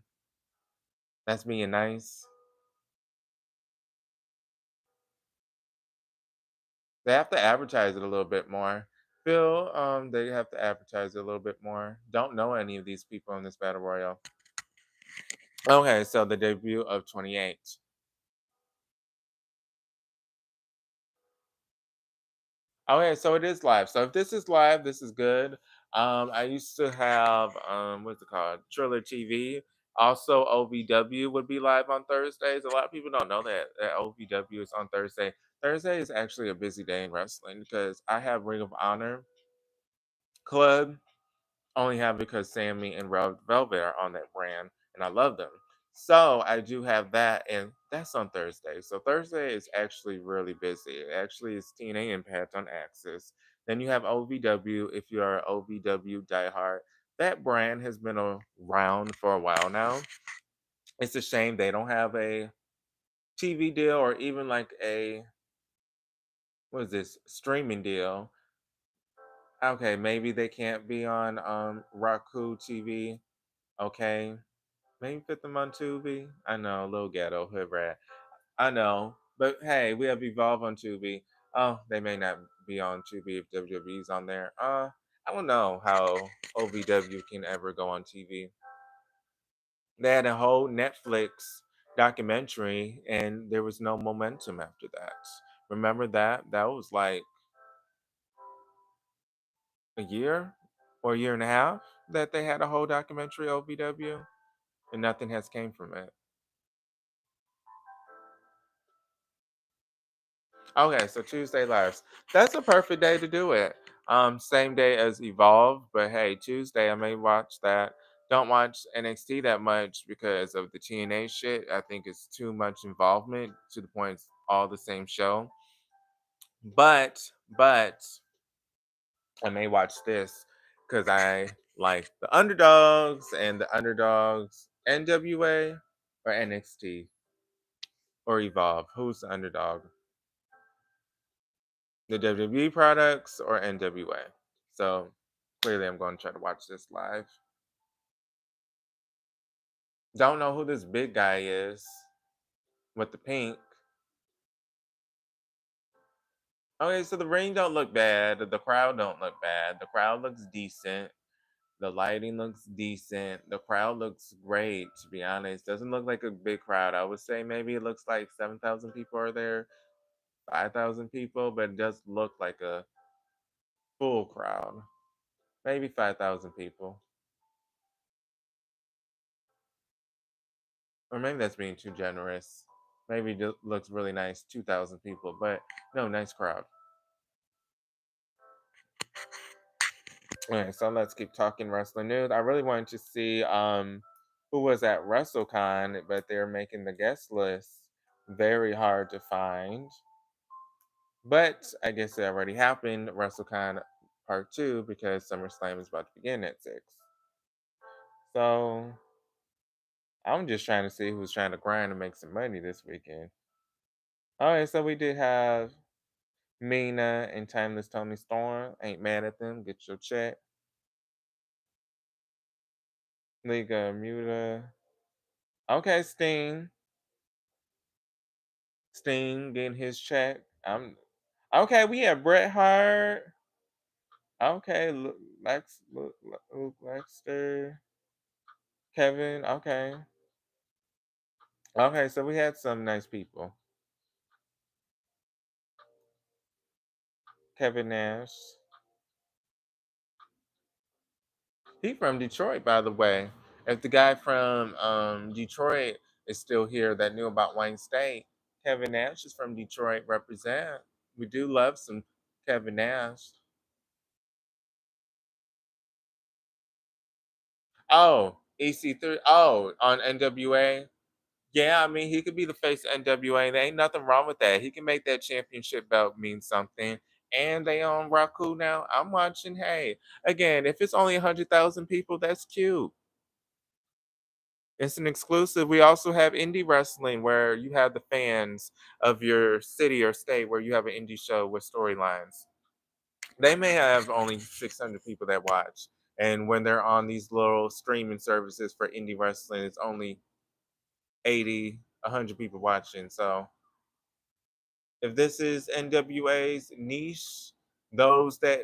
That's being nice. They have to advertise it a little bit more. Feel they have to advertise it a little bit more. Don't know any of these people in this battle royal. Okay, so the debut of 28. Okay, so it is live. So if this is live, this is good. I used to have what's it called? Triller TV. Also, OVW would be live on Thursdays. A lot of people don't know that OVW is on Thursday. Thursday is actually a busy day in wrestling because I have Ring of Honor Club. Only have because Sammy and Velvet are on that brand, and I love them. So I do have that, and that's on Thursday. So Thursday is actually really busy. It actually is TNA Impact on Axis. Then you have OVW if you are OVW diehard. That brand has been around for a while now. It's a shame they don't have a TV deal or even like a what is this streaming deal. Okay, maybe they can't be on Roku TV. Okay, maybe put them on Tubi. I know, little ghetto hood rat. I know, but hey, we have Evolve on Tubi. Oh, they may not be on Tubi if WWE's on there. I don't know how OVW can ever go on TV. They had a whole Netflix documentary, and there was no momentum after that. Remember that? That was like a year or a year and a half that they had a whole documentary OVW, and nothing has came from it. Okay, so Tuesday lives. That's a perfect day to do it. Same day as Evolve, but hey, Tuesday I may watch that. Don't watch NXT that much because of the TNA shit. I think it's too much involvement to the point it's all the same show. But I may watch this because I like the underdogs and the underdogs NWA or NXT or Evolve. Who's the underdog? The WWE products or NWA? So clearly I'm going to try to watch this live. Don't know who this big guy is with the pink. Okay, so the ring don't look bad. The crowd don't look bad. The crowd looks decent. The lighting looks decent. The crowd looks great, to be honest. Doesn't look like a big crowd. I would say maybe it looks like 7,000 people are there, 5,000 people, but it does look like a full crowd. Maybe 5,000 people. Or maybe that's being too generous. Maybe it looks really nice, 2,000 people, but no, nice crowd. All right, so let's keep talking wrestling news. I really wanted to see who was at WrestleCon, but they're making the guest list very hard to find. But I guess it already happened, WrestleCon Part 2, because SummerSlam is about to begin at 6. So I'm just trying to see who's trying to grind and make some money this weekend. Alright, so we did have Mina and Timeless Tony Storm. Ain't mad at them. Get your check. Liga Muta. Okay, Sting. Sting getting his check. I'm okay. We have Bret Hart. Okay, Luke Baxter, Kevin. Okay, okay. So we had some nice people. Kevin Nash. He from Detroit, by the way. If the guy from Detroit is still here that knew about Wayne State, Kevin Nash is from Detroit. Represent. We do love some Kevin Nash. Oh, EC3. Oh, on NWA. Yeah, I mean, he could be the face of NWA. There ain't nothing wrong with that. He can make that championship belt mean something. And they on Raku now. I'm watching. Hey, again, if it's only 100,000 people, that's cute. It's an exclusive. We also have indie wrestling where you have the fans of your city or state where you have an indie show with storylines. They may have only 600 people that watch. And when they're on these little streaming services for indie wrestling, it's only 80, 100 people watching. So if this is NWA's niche, those that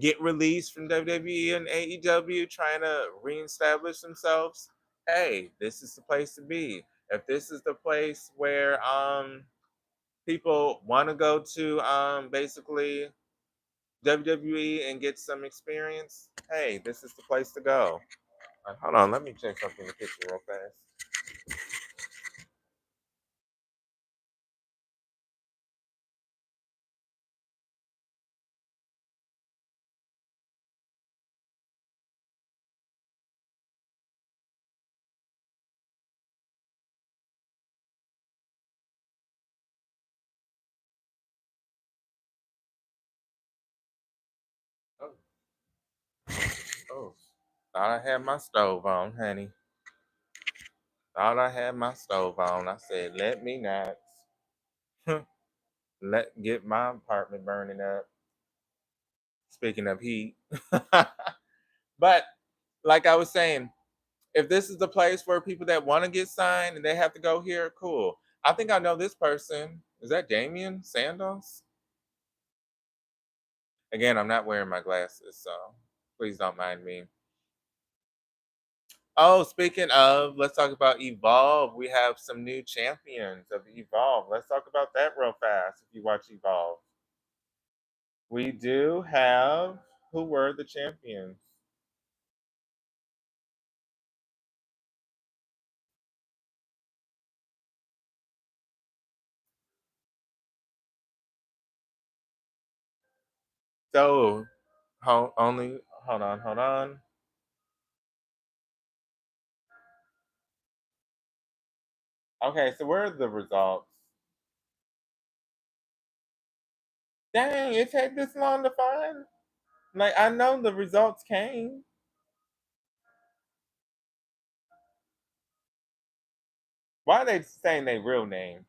get released from WWE and AEW trying to reestablish themselves, hey, this is the place to be. If this is the place where people want to go to basically WWE and get some experience, hey, this is the place to go. Hold on, let me check something in the kitchen real fast. Oh, oh. Thought I had my stove on, honey. Thought I had my stove on. I said, let me not let get my apartment burning up. Speaking of heat. But like I was saying, if this is the place where people that want to get signed and they have to go here, cool. I think I know this person. Is that Damien Sandos? Again, I'm not wearing my glasses, so please don't mind me. Oh, speaking of, let's talk about Evolve. We have some new champions of Evolve. Let's talk about that real fast if you watch Evolve. We do have who were the champions? So, only hold on. Okay, so where are the results? Dang, it take this long to find? Like I know the results came. Why are they saying their real names?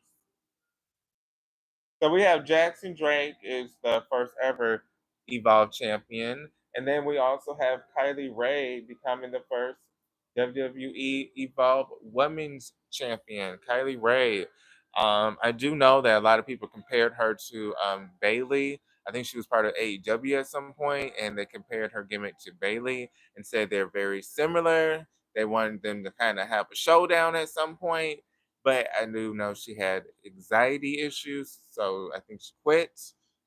So we have Jackson Drake is the first ever Evolve champion, and then we also have Kylie Ray becoming the first WWE Evolve Women's Champion. Kylie Ray. I do know that a lot of people compared her to Bailey. I think she was part of AEW at some point, and they compared her gimmick to Bailey and said they're very similar. They wanted them to kind of have a showdown at some point, but I do know she had anxiety issues, so I think she quit.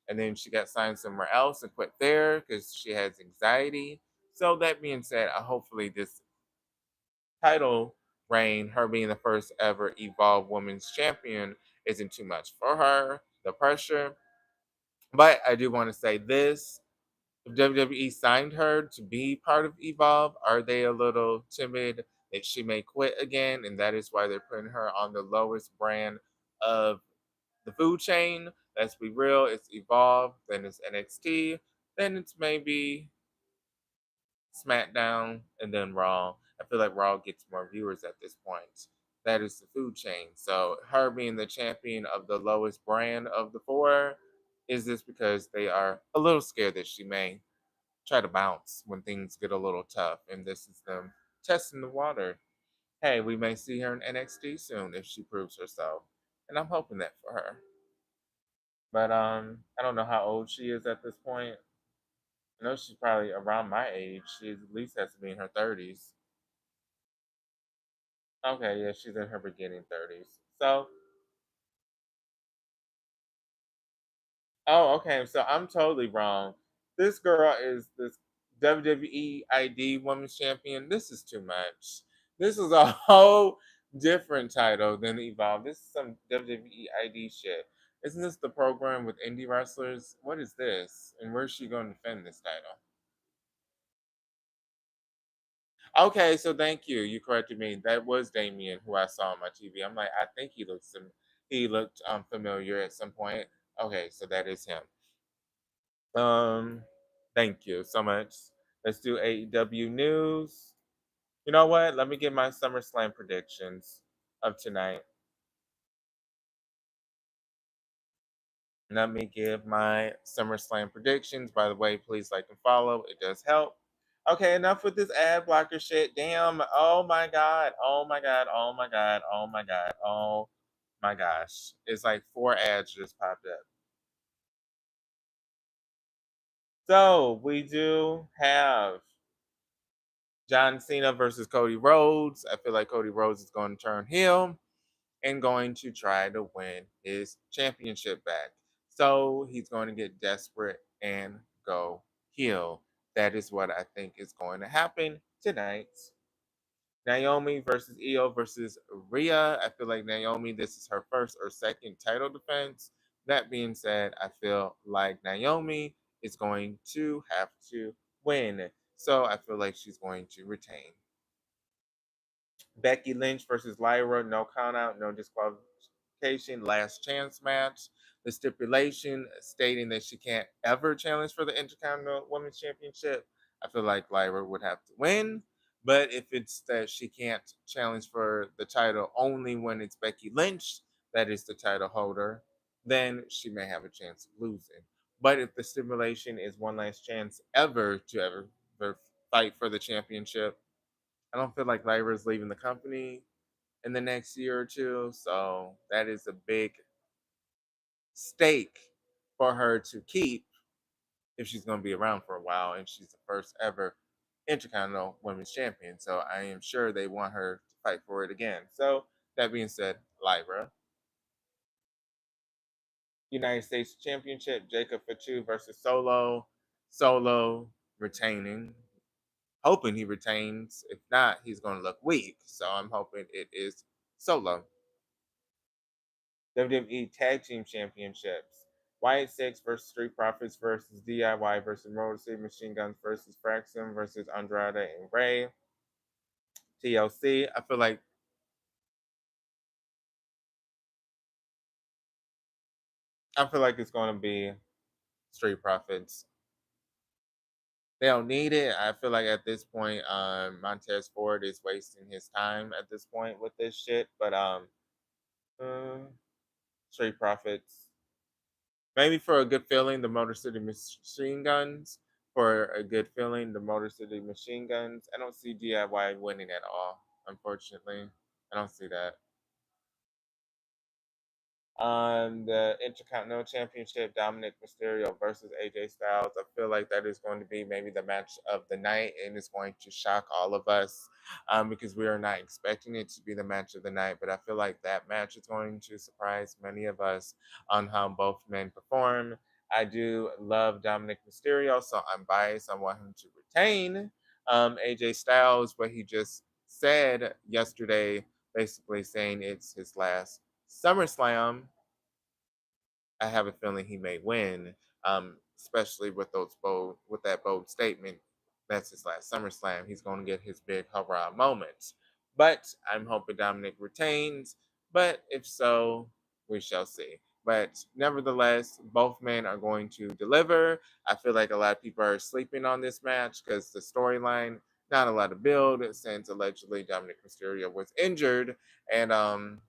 And then she got signed somewhere else and quit there because she has anxiety. So that being said, hopefully this title reign, her being the first ever Evolve Women's Champion, isn't too much for her. The pressure. But I do want to say this. If WWE signed her to be part of Evolve, are they a little timid that she may quit again? And that is why they're putting her on the lowest brand of the food chain. Let's be real, it's Evolve, then it's NXT, then it's maybe SmackDown, and then Raw. I feel like Raw gets more viewers at this point. That is the food chain. So her being the champion of the lowest brand of the four, is this because they are a little scared that she may try to bounce when things get a little tough, and this is them testing the water. Hey, we may see her in NXT soon if she proves herself, and I'm hoping that for her. But I don't know how old she is at this point. I know she's probably around my age. She at least has to be in her 30s. Okay, yeah, she's in her beginning 30s. So, oh, okay, so I'm totally wrong. This girl is this WWE ID Women's Champion. This is too much. This is a whole different title than Evolve. This is some WWE ID shit. Isn't this the program with indie wrestlers? What is this? And where's she going to defend this title? Okay, so thank you. You corrected me. That was Damien who I saw on my TV. I'm like, I think he looked familiar at some point. Okay, so that is him. Um, thank you so much. Let's do AEW news. You know what? Let me get my SummerSlam predictions of tonight. Let me give my SummerSlam predictions. By the way, please like and follow. It does help. Okay, enough with this ad blocker shit. Damn. Oh my god. Oh my god. Oh my god. Oh my god. Oh my gosh. It's like 4 ads just popped up. So we do have John Cena versus Cody Rhodes. I feel like Cody Rhodes is going to turn heel and going to try to win his championship back. So he's going to get desperate and go heel. That is what I think is going to happen tonight. Naomi versus Io versus Rhea. I feel like Naomi, this is her first or second title defense. That being said, I feel like Naomi is going to have to win. So I feel like she's going to retain. Becky Lynch versus Lyra, no count out, no disqualification, last chance match. The stipulation stating that she can't ever challenge for the Intercontinental Women's Championship. I feel like Lyra would have to win. But if it's that she can't challenge for the title only when it's Becky Lynch that is the title holder, then she may have a chance of losing. But if the stipulation is one last chance ever to ever fight for the championship, I don't feel like Lyra's leaving the company in the next year or two. So that is a big stake for her to keep if she's going to be around for a while. And she's the first ever Intercontinental Women's Champion. So I am sure they want her to fight for it again. So that being said, Lyra. United States Championship, Jacob Fatu versus Solo. Solo retaining. Hoping he retains. If not, he's going to look weak. So I'm hoping it is Solo. WWE Tag Team Championships. Wyatt Six versus Street Profits versus DIY versus Motor City Machine Guns versus Fraxum versus Andrade and Ray. TLC. I feel like it's going to be Street Profits. They don't need it. I feel like at this point, Montez Ford is wasting his time at this point with this shit. But uh, Street Profits. Maybe for a good feeling, the Motor City Machine Guns. For a good feeling, the Motor City Machine Guns. I don't see DIY winning at all, unfortunately. I don't see that. On the Intercontinental Championship, Dominic Mysterio versus AJ Styles. I feel like that is going to be maybe the match of the night, and it's going to shock all of us because we are not expecting it to be the match of the night. But I feel like that match is going to surprise many of us on how both men perform. I do love Dominic Mysterio, so I'm biased. I want him to retain AJ Styles, but he just said yesterday, basically saying it's his last SummerSlam. I have a feeling he may win, especially with that bold statement. That's his last SummerSlam. He's going to get his big hurrah moments. But I'm hoping Dominic retains. But if so, we shall see. But nevertheless, both men are going to deliver. I feel like a lot of people are sleeping on this match because the storyline, not a lot of build since allegedly Dominic Mysterio was injured. And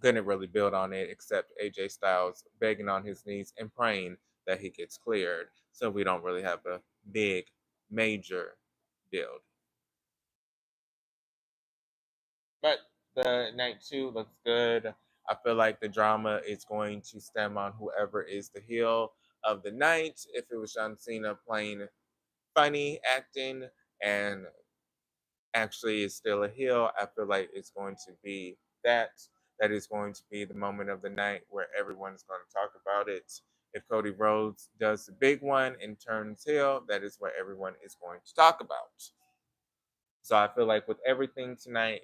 couldn't really build on it except AJ Styles begging on his knees and praying that he gets cleared. So we don't really have a big, major build. But the night two looks good. I feel like the drama is going to stem on whoever is the heel of the night. If it was John Cena playing funny acting and actually is still a heel, I feel like it's going to be that. That is going to be the moment of the night where everyone is going to talk about it. If Cody Rhodes does the big one and turns heel, that is what everyone is going to talk about. So I feel like with everything tonight,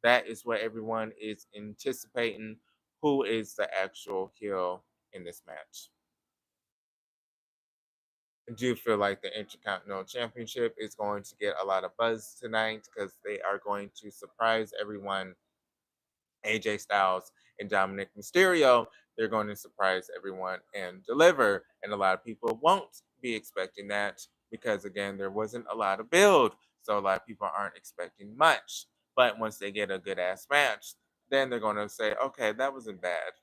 that is what everyone is anticipating. Who is the actual heel in this match? I do feel like the Intercontinental Championship is going to get a lot of buzz tonight because they are going to surprise everyone. AJ Styles and Dominic Mysterio, they're going to surprise everyone and deliver. And a lot of people won't be expecting that because, again, there wasn't a lot of build. So a lot of people aren't expecting much. But once they get a good ass match, then they're going to say, okay, that wasn't bad.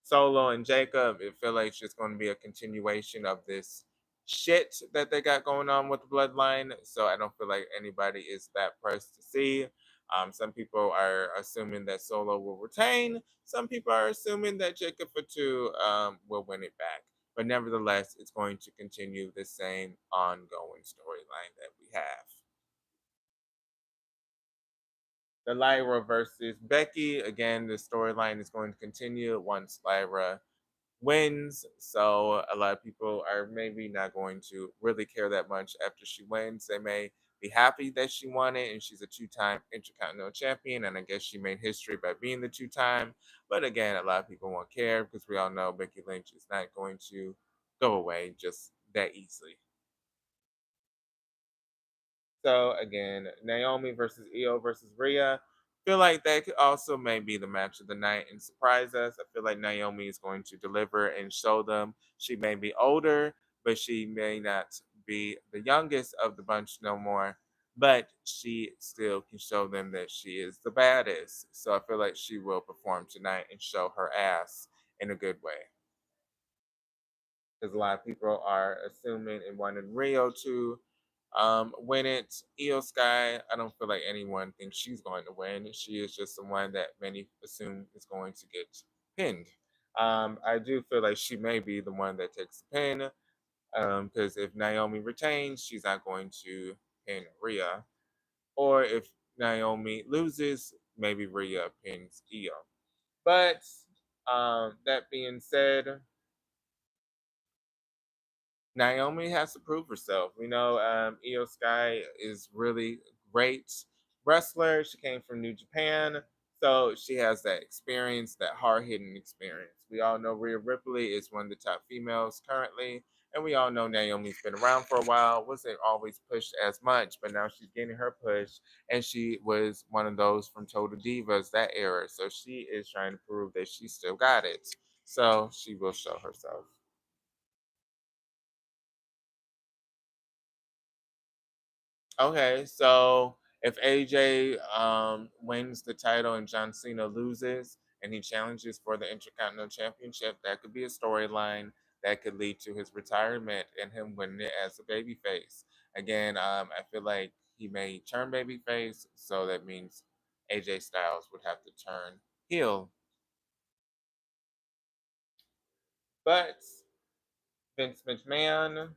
Solo and Jacob, it feels like it's just going to be a continuation of this shit that they got going on with the bloodline. So I don't feel like anybody is that pressed to see. Some people are assuming that Solo will retain. Some people are assuming that Jacob Fatu will win it back. But nevertheless, it's going to continue the same ongoing storyline that we have. The Lyra versus Becky. Again, the storyline is going to continue once Lyra wins. So a lot of people are maybe not going to really care that much after she wins. They may be happy that she won it and she's a two-time Intercontinental Champion. And I guess she made history by being the two-time. But again, a lot of people won't care because we all know Becky Lynch is not going to go away just that easily. So again, Naomi versus Io versus Rhea. Feel like that could also may be the match of the night and surprise us. I feel like Naomi is going to deliver and show them she may be older, but she may not be the youngest of the bunch no more. But she still can show them that she is the baddest. So I feel like she will perform tonight and show her ass in a good way. Because a lot of people are assuming and wanting Rio to win it. Io Sky, I don't feel like anyone thinks she's going to win. She is just the one that many assume is going to get pinned. I do feel like she may be the one that takes the pin because if Naomi retains, she's not going to pin Rhea. Or if Naomi loses, maybe Rhea pins Io. But that being said, Naomi has to prove herself. We know Io Sky is really great wrestler. She came from New Japan, so she has that experience, that hard hitting experience. We all know Rhea Ripley is one of the top females currently, and we all know Naomi's been around for a while. Wasn't always pushed as much, but now she's getting her push, and she was one of those from Total Divas that era. So she is trying to prove that she still got it. So she will show herself. Okay, so if AJ wins the title and John Cena loses and he challenges for the Intercontinental Championship, that could be a storyline that could lead to his retirement and him winning it as a babyface. Again, I feel like he may turn babyface, so that means AJ Styles would have to turn heel. But Vince McMahon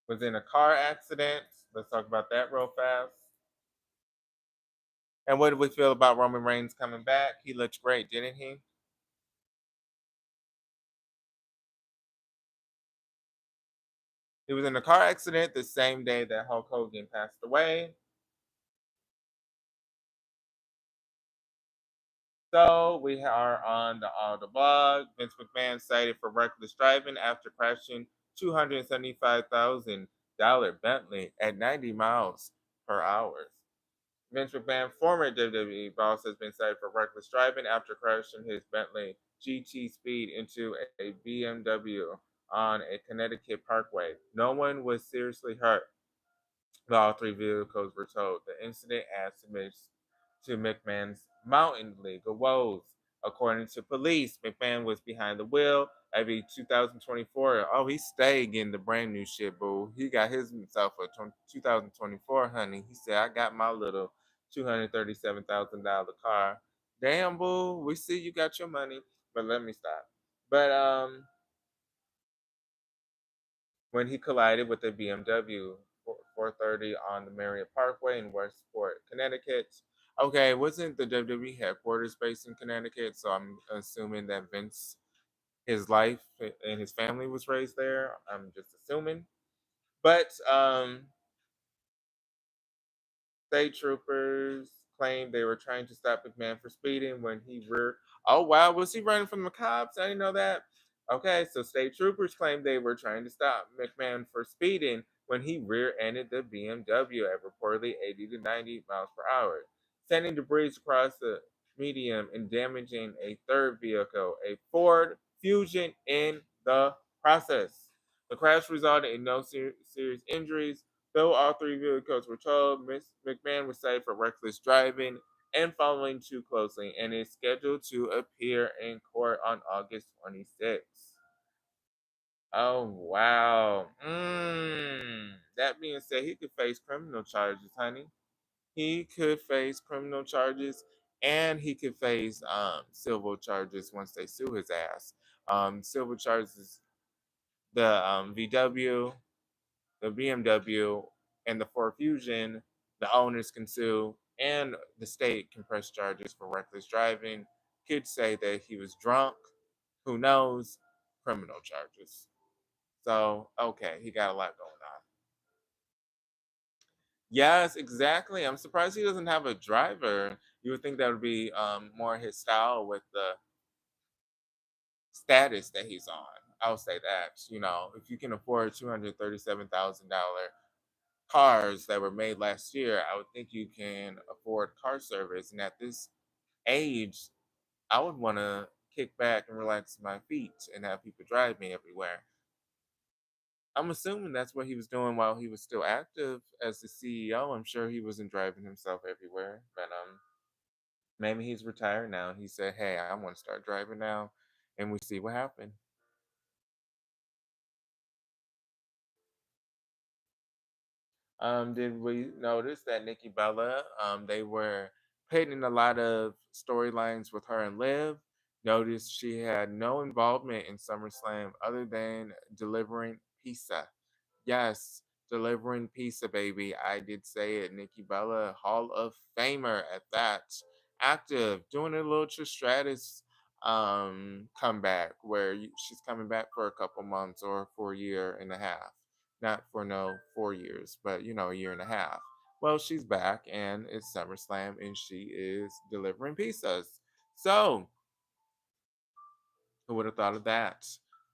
was in a car accident. Let's talk about that real fast. And what did we feel about Roman Reigns coming back? He looked great, didn't he? He was in a car accident the same day that Hulk Hogan passed away. So we are on the blog. Vince McMahon cited for reckless driving after crashing $275,000 Bentley at 90 miles per hour. Vince McMahon, former WWE boss, has been cited for reckless driving after crashing his Bentley GT Speed into a BMW on a Connecticut parkway. No one was seriously hurt. All three vehicles were towed. The incident adds to McMahon's mountain legal woes. According to police, McMahon was behind the wheel every 2024. Oh, he stayed getting the brand new shit, boo. He got himself a 2024, honey. He said, I got my little $237,000 car. Damn, boo. We see you got your money, but let me stop. But when he collided with a BMW 430 on the Marriott Parkway in Westport, Connecticut. Okay, wasn't the WWE headquarters based in Connecticut? So I'm assuming that Vince, his life and his family was raised there. I'm just assuming. But state troopers claimed they were trying to stop McMahon for speeding when he rear. Oh wow, was he running from the cops? I didn't know that. Okay, so state troopers claimed they were trying to stop McMahon for speeding when he rear-ended the BMW at reportedly 80 to 90 miles per hour, sending debris across the median and damaging a third vehicle, a Ford Fusion, in the process. The crash resulted in no serious injuries. Though all three vehicles were towed, Ms. McMahon was cited for reckless driving and following too closely and is scheduled to appear in court on August 26th. Oh, wow. That being said, he could face criminal charges, honey. He could face criminal charges and he could face civil charges once they sue his ass. Civil charges, the VW, the BMW, and the Ford Fusion, the owners can sue, and the state can press charges for reckless driving. Could say that he was drunk. Who knows? Criminal charges. So, okay, he got a lot going on. Yes, exactly. I'm surprised he doesn't have a driver. You would think that would be more his style with the status that he's on. I'll say that. If you can afford $237,000 cars that were made last year, I would think you can afford car service. And at this age, I would want to kick back and relax my feet and have people drive me everywhere. I'm assuming that's what he was doing while he was still active as the CEO. I'm sure he wasn't driving himself everywhere, but maybe he's retired now and he said, "Hey, I want to start driving now," and we see what happened. Did we notice that Nikki Bella, they were putting a lot of storylines with her and Liv? Noticed she had no involvement in SummerSlam other than delivering pizza. Yes, delivering pizza, baby. I did say it. Nikki Bella, Hall of Famer at that. Active, doing a little Trish Stratus comeback where she's coming back for a couple months or for a year and a half. Not for no 4 years, but a year and a half. Well, she's back and it's SummerSlam and she is delivering pizzas. So, who would have thought of that?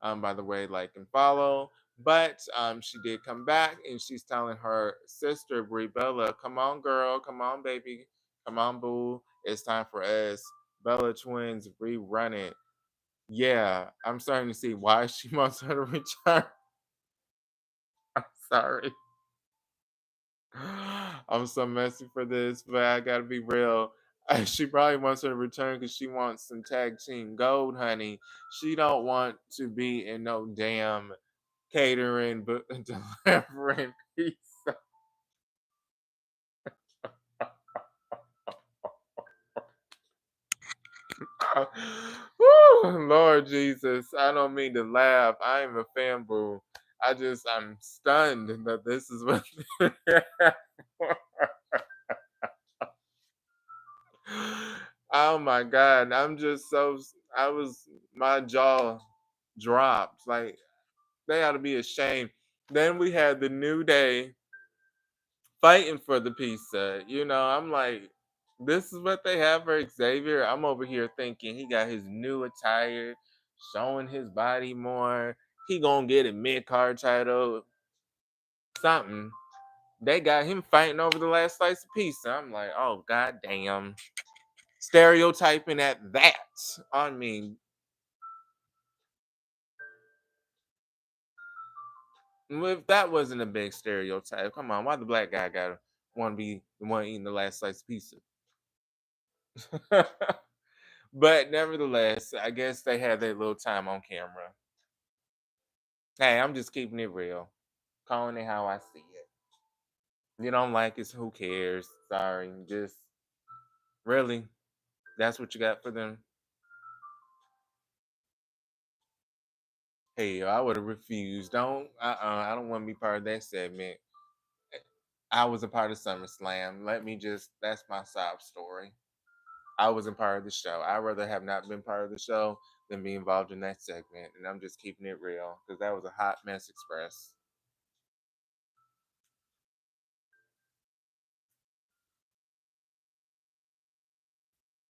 By the way, like and follow. But she did come back, and she's telling her sister Brie Bella, "Come on, girl, come on, baby, come on, boo. It's time for us Bella twins rerun it." Yeah, I'm starting to see why she wants her to return. I'm sorry. I'm so messy for this, but I gotta be real. She probably wants her to return because she wants some tag team gold, honey. She don't want to be in no damn catering but delivering pizza. Woo, Lord Jesus, I don't mean to laugh. I am a fan boo. I'm stunned that this is what. Oh my God, I was, my jaw dropped. Like, they ought to be ashamed. Then we had the New Day fighting for the pizza. I'm like, this is what they have for Xavier. I'm over here thinking he got his new attire, showing his body more. He gonna get a mid card title, something. They got him fighting over the last slice of pizza. I'm like, oh god damn. Stereotyping at that. I mean, if that wasn't a big stereotype, come on, why the black guy gotta want to be the one eating the last slice of pizza? But nevertheless, I guess they had their little time on camera. Hey, I'm just keeping it real, calling it how I see it. You don't like it, who cares? Sorry, just really, that's what you got for them. Hey, I would have refused. Don't, I don't want to be part of that segment. I was a part of SummerSlam. That's my sob story. I wasn't part of the show. I'd rather have not been part of the show than be involved in that segment. And I'm just keeping it real because that was a hot mess express.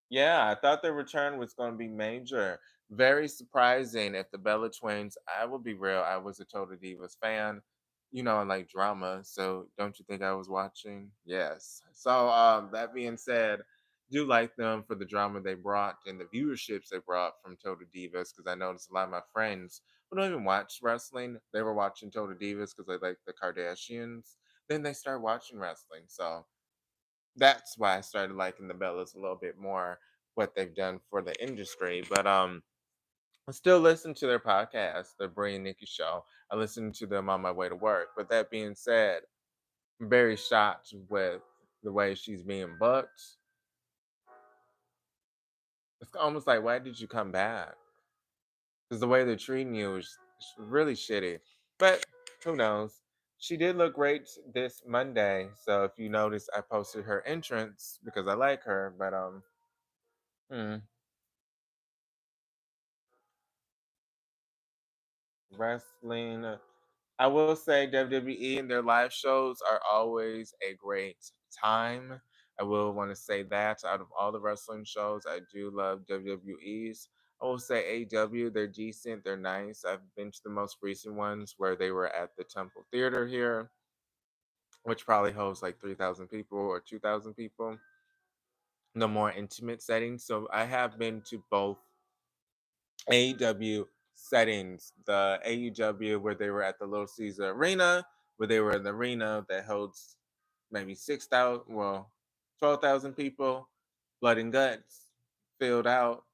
Yeah, I thought the return was going to be major. Very surprising if the Bella Twins. I will be real. I was a Total Divas fan. I like drama, so don't you think I was watching? Yes. So that being said, do like them for the drama they brought and the viewerships they brought from Total Divas because I noticed a lot of my friends who don't even watch wrestling. They were watching Total Divas because they like the Kardashians. Then they start watching wrestling. So that's why I started liking the Bellas a little bit more, what they've done for the industry. But I still listen to their podcast, the Brie and Nikki show. I listen to them on my way to work. But that being said, I'm very shocked with the way she's being booked. It's almost like, why did you come back? Because the way they're treating you is really shitty. But who knows? She did look great this Monday. So if you notice, I posted her entrance because I like her. But hmm, wrestling. I will say WWE and their live shows are always a great time. I will want to say that out of all the wrestling shows, I do love WWE's. I will say AEW, they're decent, they're nice. I've been to the most recent ones where they were at the Temple Theater here, which probably holds like 3,000 people or 2,000 people, the more intimate settings. So I have been to both AEW settings. The AEW where they were at the Little Caesar Arena, where they were in the arena that holds maybe 6,000, well, 12,000 people, blood and guts, filled out.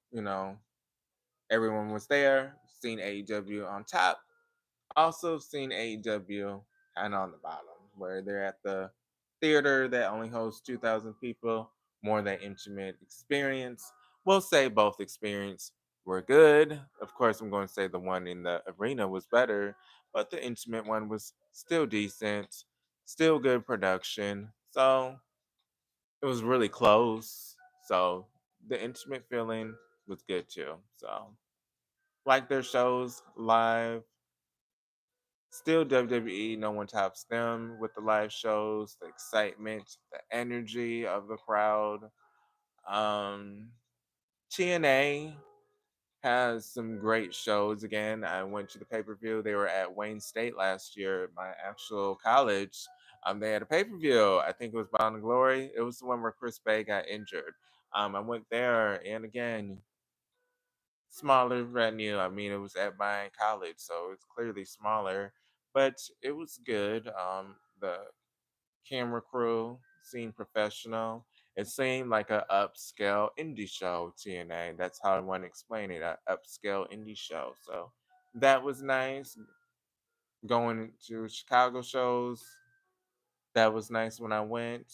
Everyone was there. Seen AEW on top. Also seen AEW kind of on the bottom, where they're at the theater that only hosts 2,000 people, more that intimate experience. We'll say both experience were good. Of course, I'm going to say the one in the arena was better, but the intimate one was still decent, still good production. So it was really close. So the intimate feeling was good too. So like their shows live. Still WWE, no one tops them with the live shows, the excitement, the energy of the crowd. Um, TNA has some great shows. Again, I went to the pay per view. They were at Wayne State last year, my actual college. They had a pay per view. I think it was Bound and Glory. It was the one where Chris Bay got injured. I went there, and again, smaller venue. I mean, it was at my college, so it's clearly smaller, but it was good. The camera crew seemed professional. It seemed like a upscale indie show, TNA. That's how I want to explain it, a upscale indie show. So that was nice. Going to Chicago shows, that was nice when I went.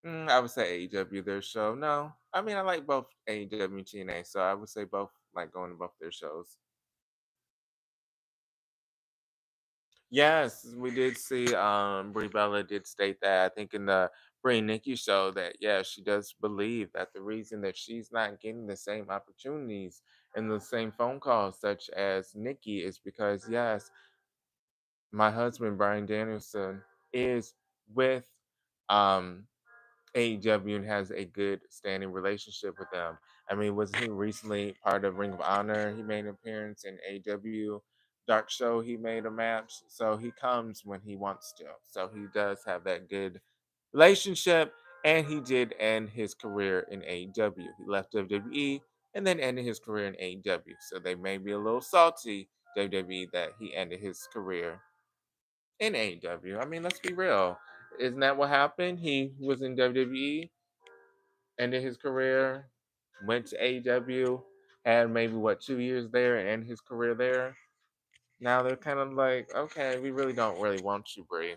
I would say AEW their show. No, I mean I like both AEW and TNA, so I would say both like going to both their shows. Yes, we did see Brie Bella did state that I think in the Brie and Nikki show that yeah, she does believe that the reason that she's not getting the same opportunities and the same phone calls such as Nikki is because yes, my husband Brian Danielson is with um AEW and has a good standing relationship with them. I mean, was he recently part of Ring of Honor? He made an appearance in AEW Dark Show. He made a match, so he comes when he wants to. So he does have that good relationship, and he did end his career in AEW. He left WWE and then ended his career in AEW. So they may be a little salty WWE that he ended his career in AEW. I mean, let's be real. Isn't that what happened? He was in WWE, ended his career, went to AEW, had maybe what 2 years there, and ended his career there. Now they're kind of like, okay, we really don't really want you, Brie.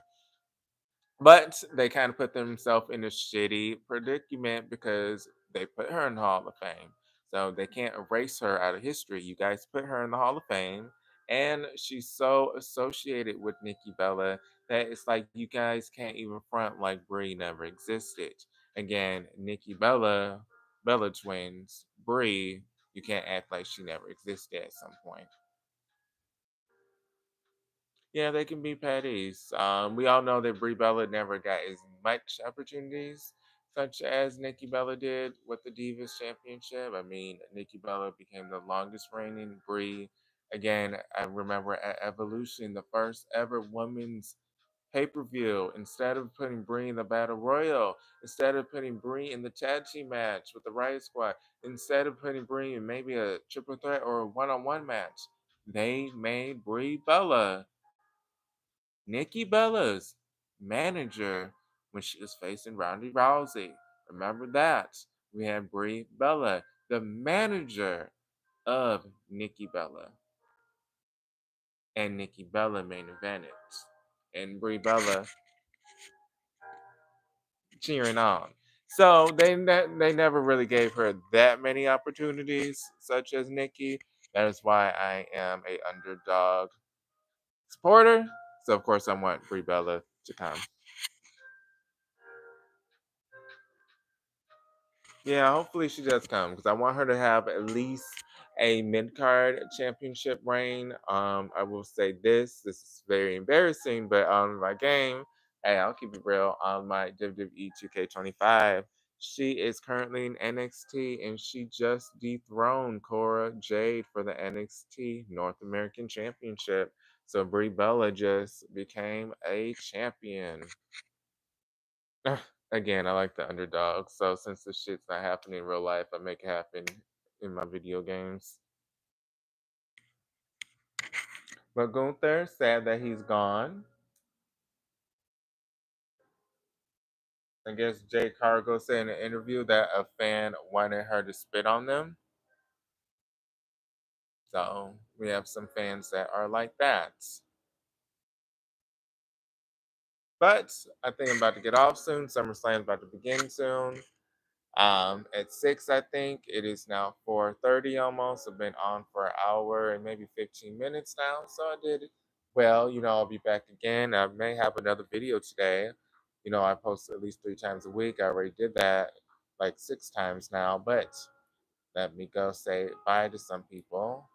But they kind of put themselves in a shitty predicament because they put her in the Hall of Fame. So they can't erase her out of history. You guys put her in the Hall of Fame, and she's so associated with Nikki Bella that it's like you guys can't even front like Brie never existed. Again, Nikki Bella, Bella twins, Brie, you can't act like she never existed at some point. Yeah, they can be petties. We all know that Brie Bella never got as much opportunities such as Nikki Bella did with the Divas Championship. I mean, Nikki Bella became the longest reigning Brie. Again, I remember at Evolution, the first ever women's pay per view. Instead of putting Brie in the Battle Royal, instead of putting Brie in the tag team match with the Riot Squad, instead of putting Brie in maybe a triple threat or a one on one match, they made Brie Bella Nikki Bella's manager when she was facing Ronda Rousey. Remember that. We had Brie Bella, the manager of Nikki Bella, and Nikki Bella main evented. And Brie Bella cheering on. So they never really gave her that many opportunities, such as Nikki. That is why I am a underdog supporter. So of course I want Brie Bella to come. Yeah, hopefully she does come because I want her to have at least a mid card championship reign. I will say this: this is very embarrassing, but on my game, hey, I'll keep it real. On my WWE 2K25, she is currently in NXT, and she just dethroned Cora Jade for the NXT North American Championship. So Brie Bella just became a champion. Again, I like the underdog. So since this shit's not happening in real life, I make it happen in my video games. But Gunther, sad that he's gone. I guess Jay Cargo said in an interview that a fan wanted her to spit on them. So we have some fans that are like that. But I think I'm about to get off soon. SummerSlam's about to begin soon. At 6, I think it is now 4:30 almost. I've been on for an hour and maybe 15 minutes now, so I did well. I'll be back again. I may have another video today. I post at least 3 times a week. I already did that like 6 times now, but let me go say bye to some people.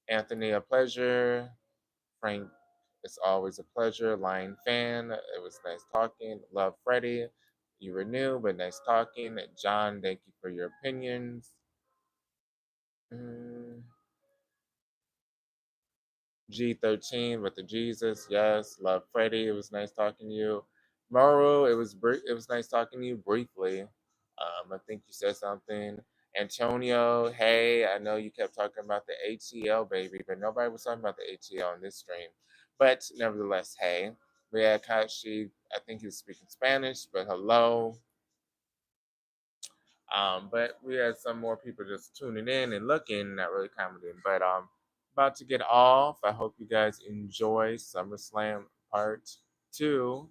Anthony, a pleasure. Frank, it's always a pleasure. Lion fan, it was nice talking. Love Freddie. You were new, but nice talking. John, thank you for your opinions. Mm, G13 with the Jesus. Yes. Love Freddie. It was nice talking to you. Maru, it was nice talking to you briefly. I think you said something. Antonio, hey, I know you kept talking about the ATL baby, but nobody was talking about the ATL on this stream. But nevertheless, hey. We had Kashi, I think he was speaking Spanish, but hello. But we had some more people just tuning in and looking, not really commenting. But about to get off. I hope you guys enjoy SummerSlam Part 2.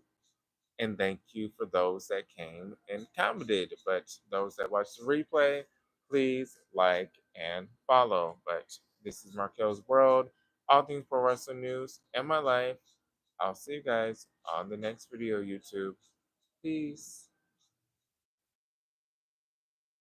And thank you for those that came and commented. But those that watched the replay, please like and follow. But this is Markel's World, all things pro wrestling news and my life. I'll see you guys on the next video, YouTube. Peace.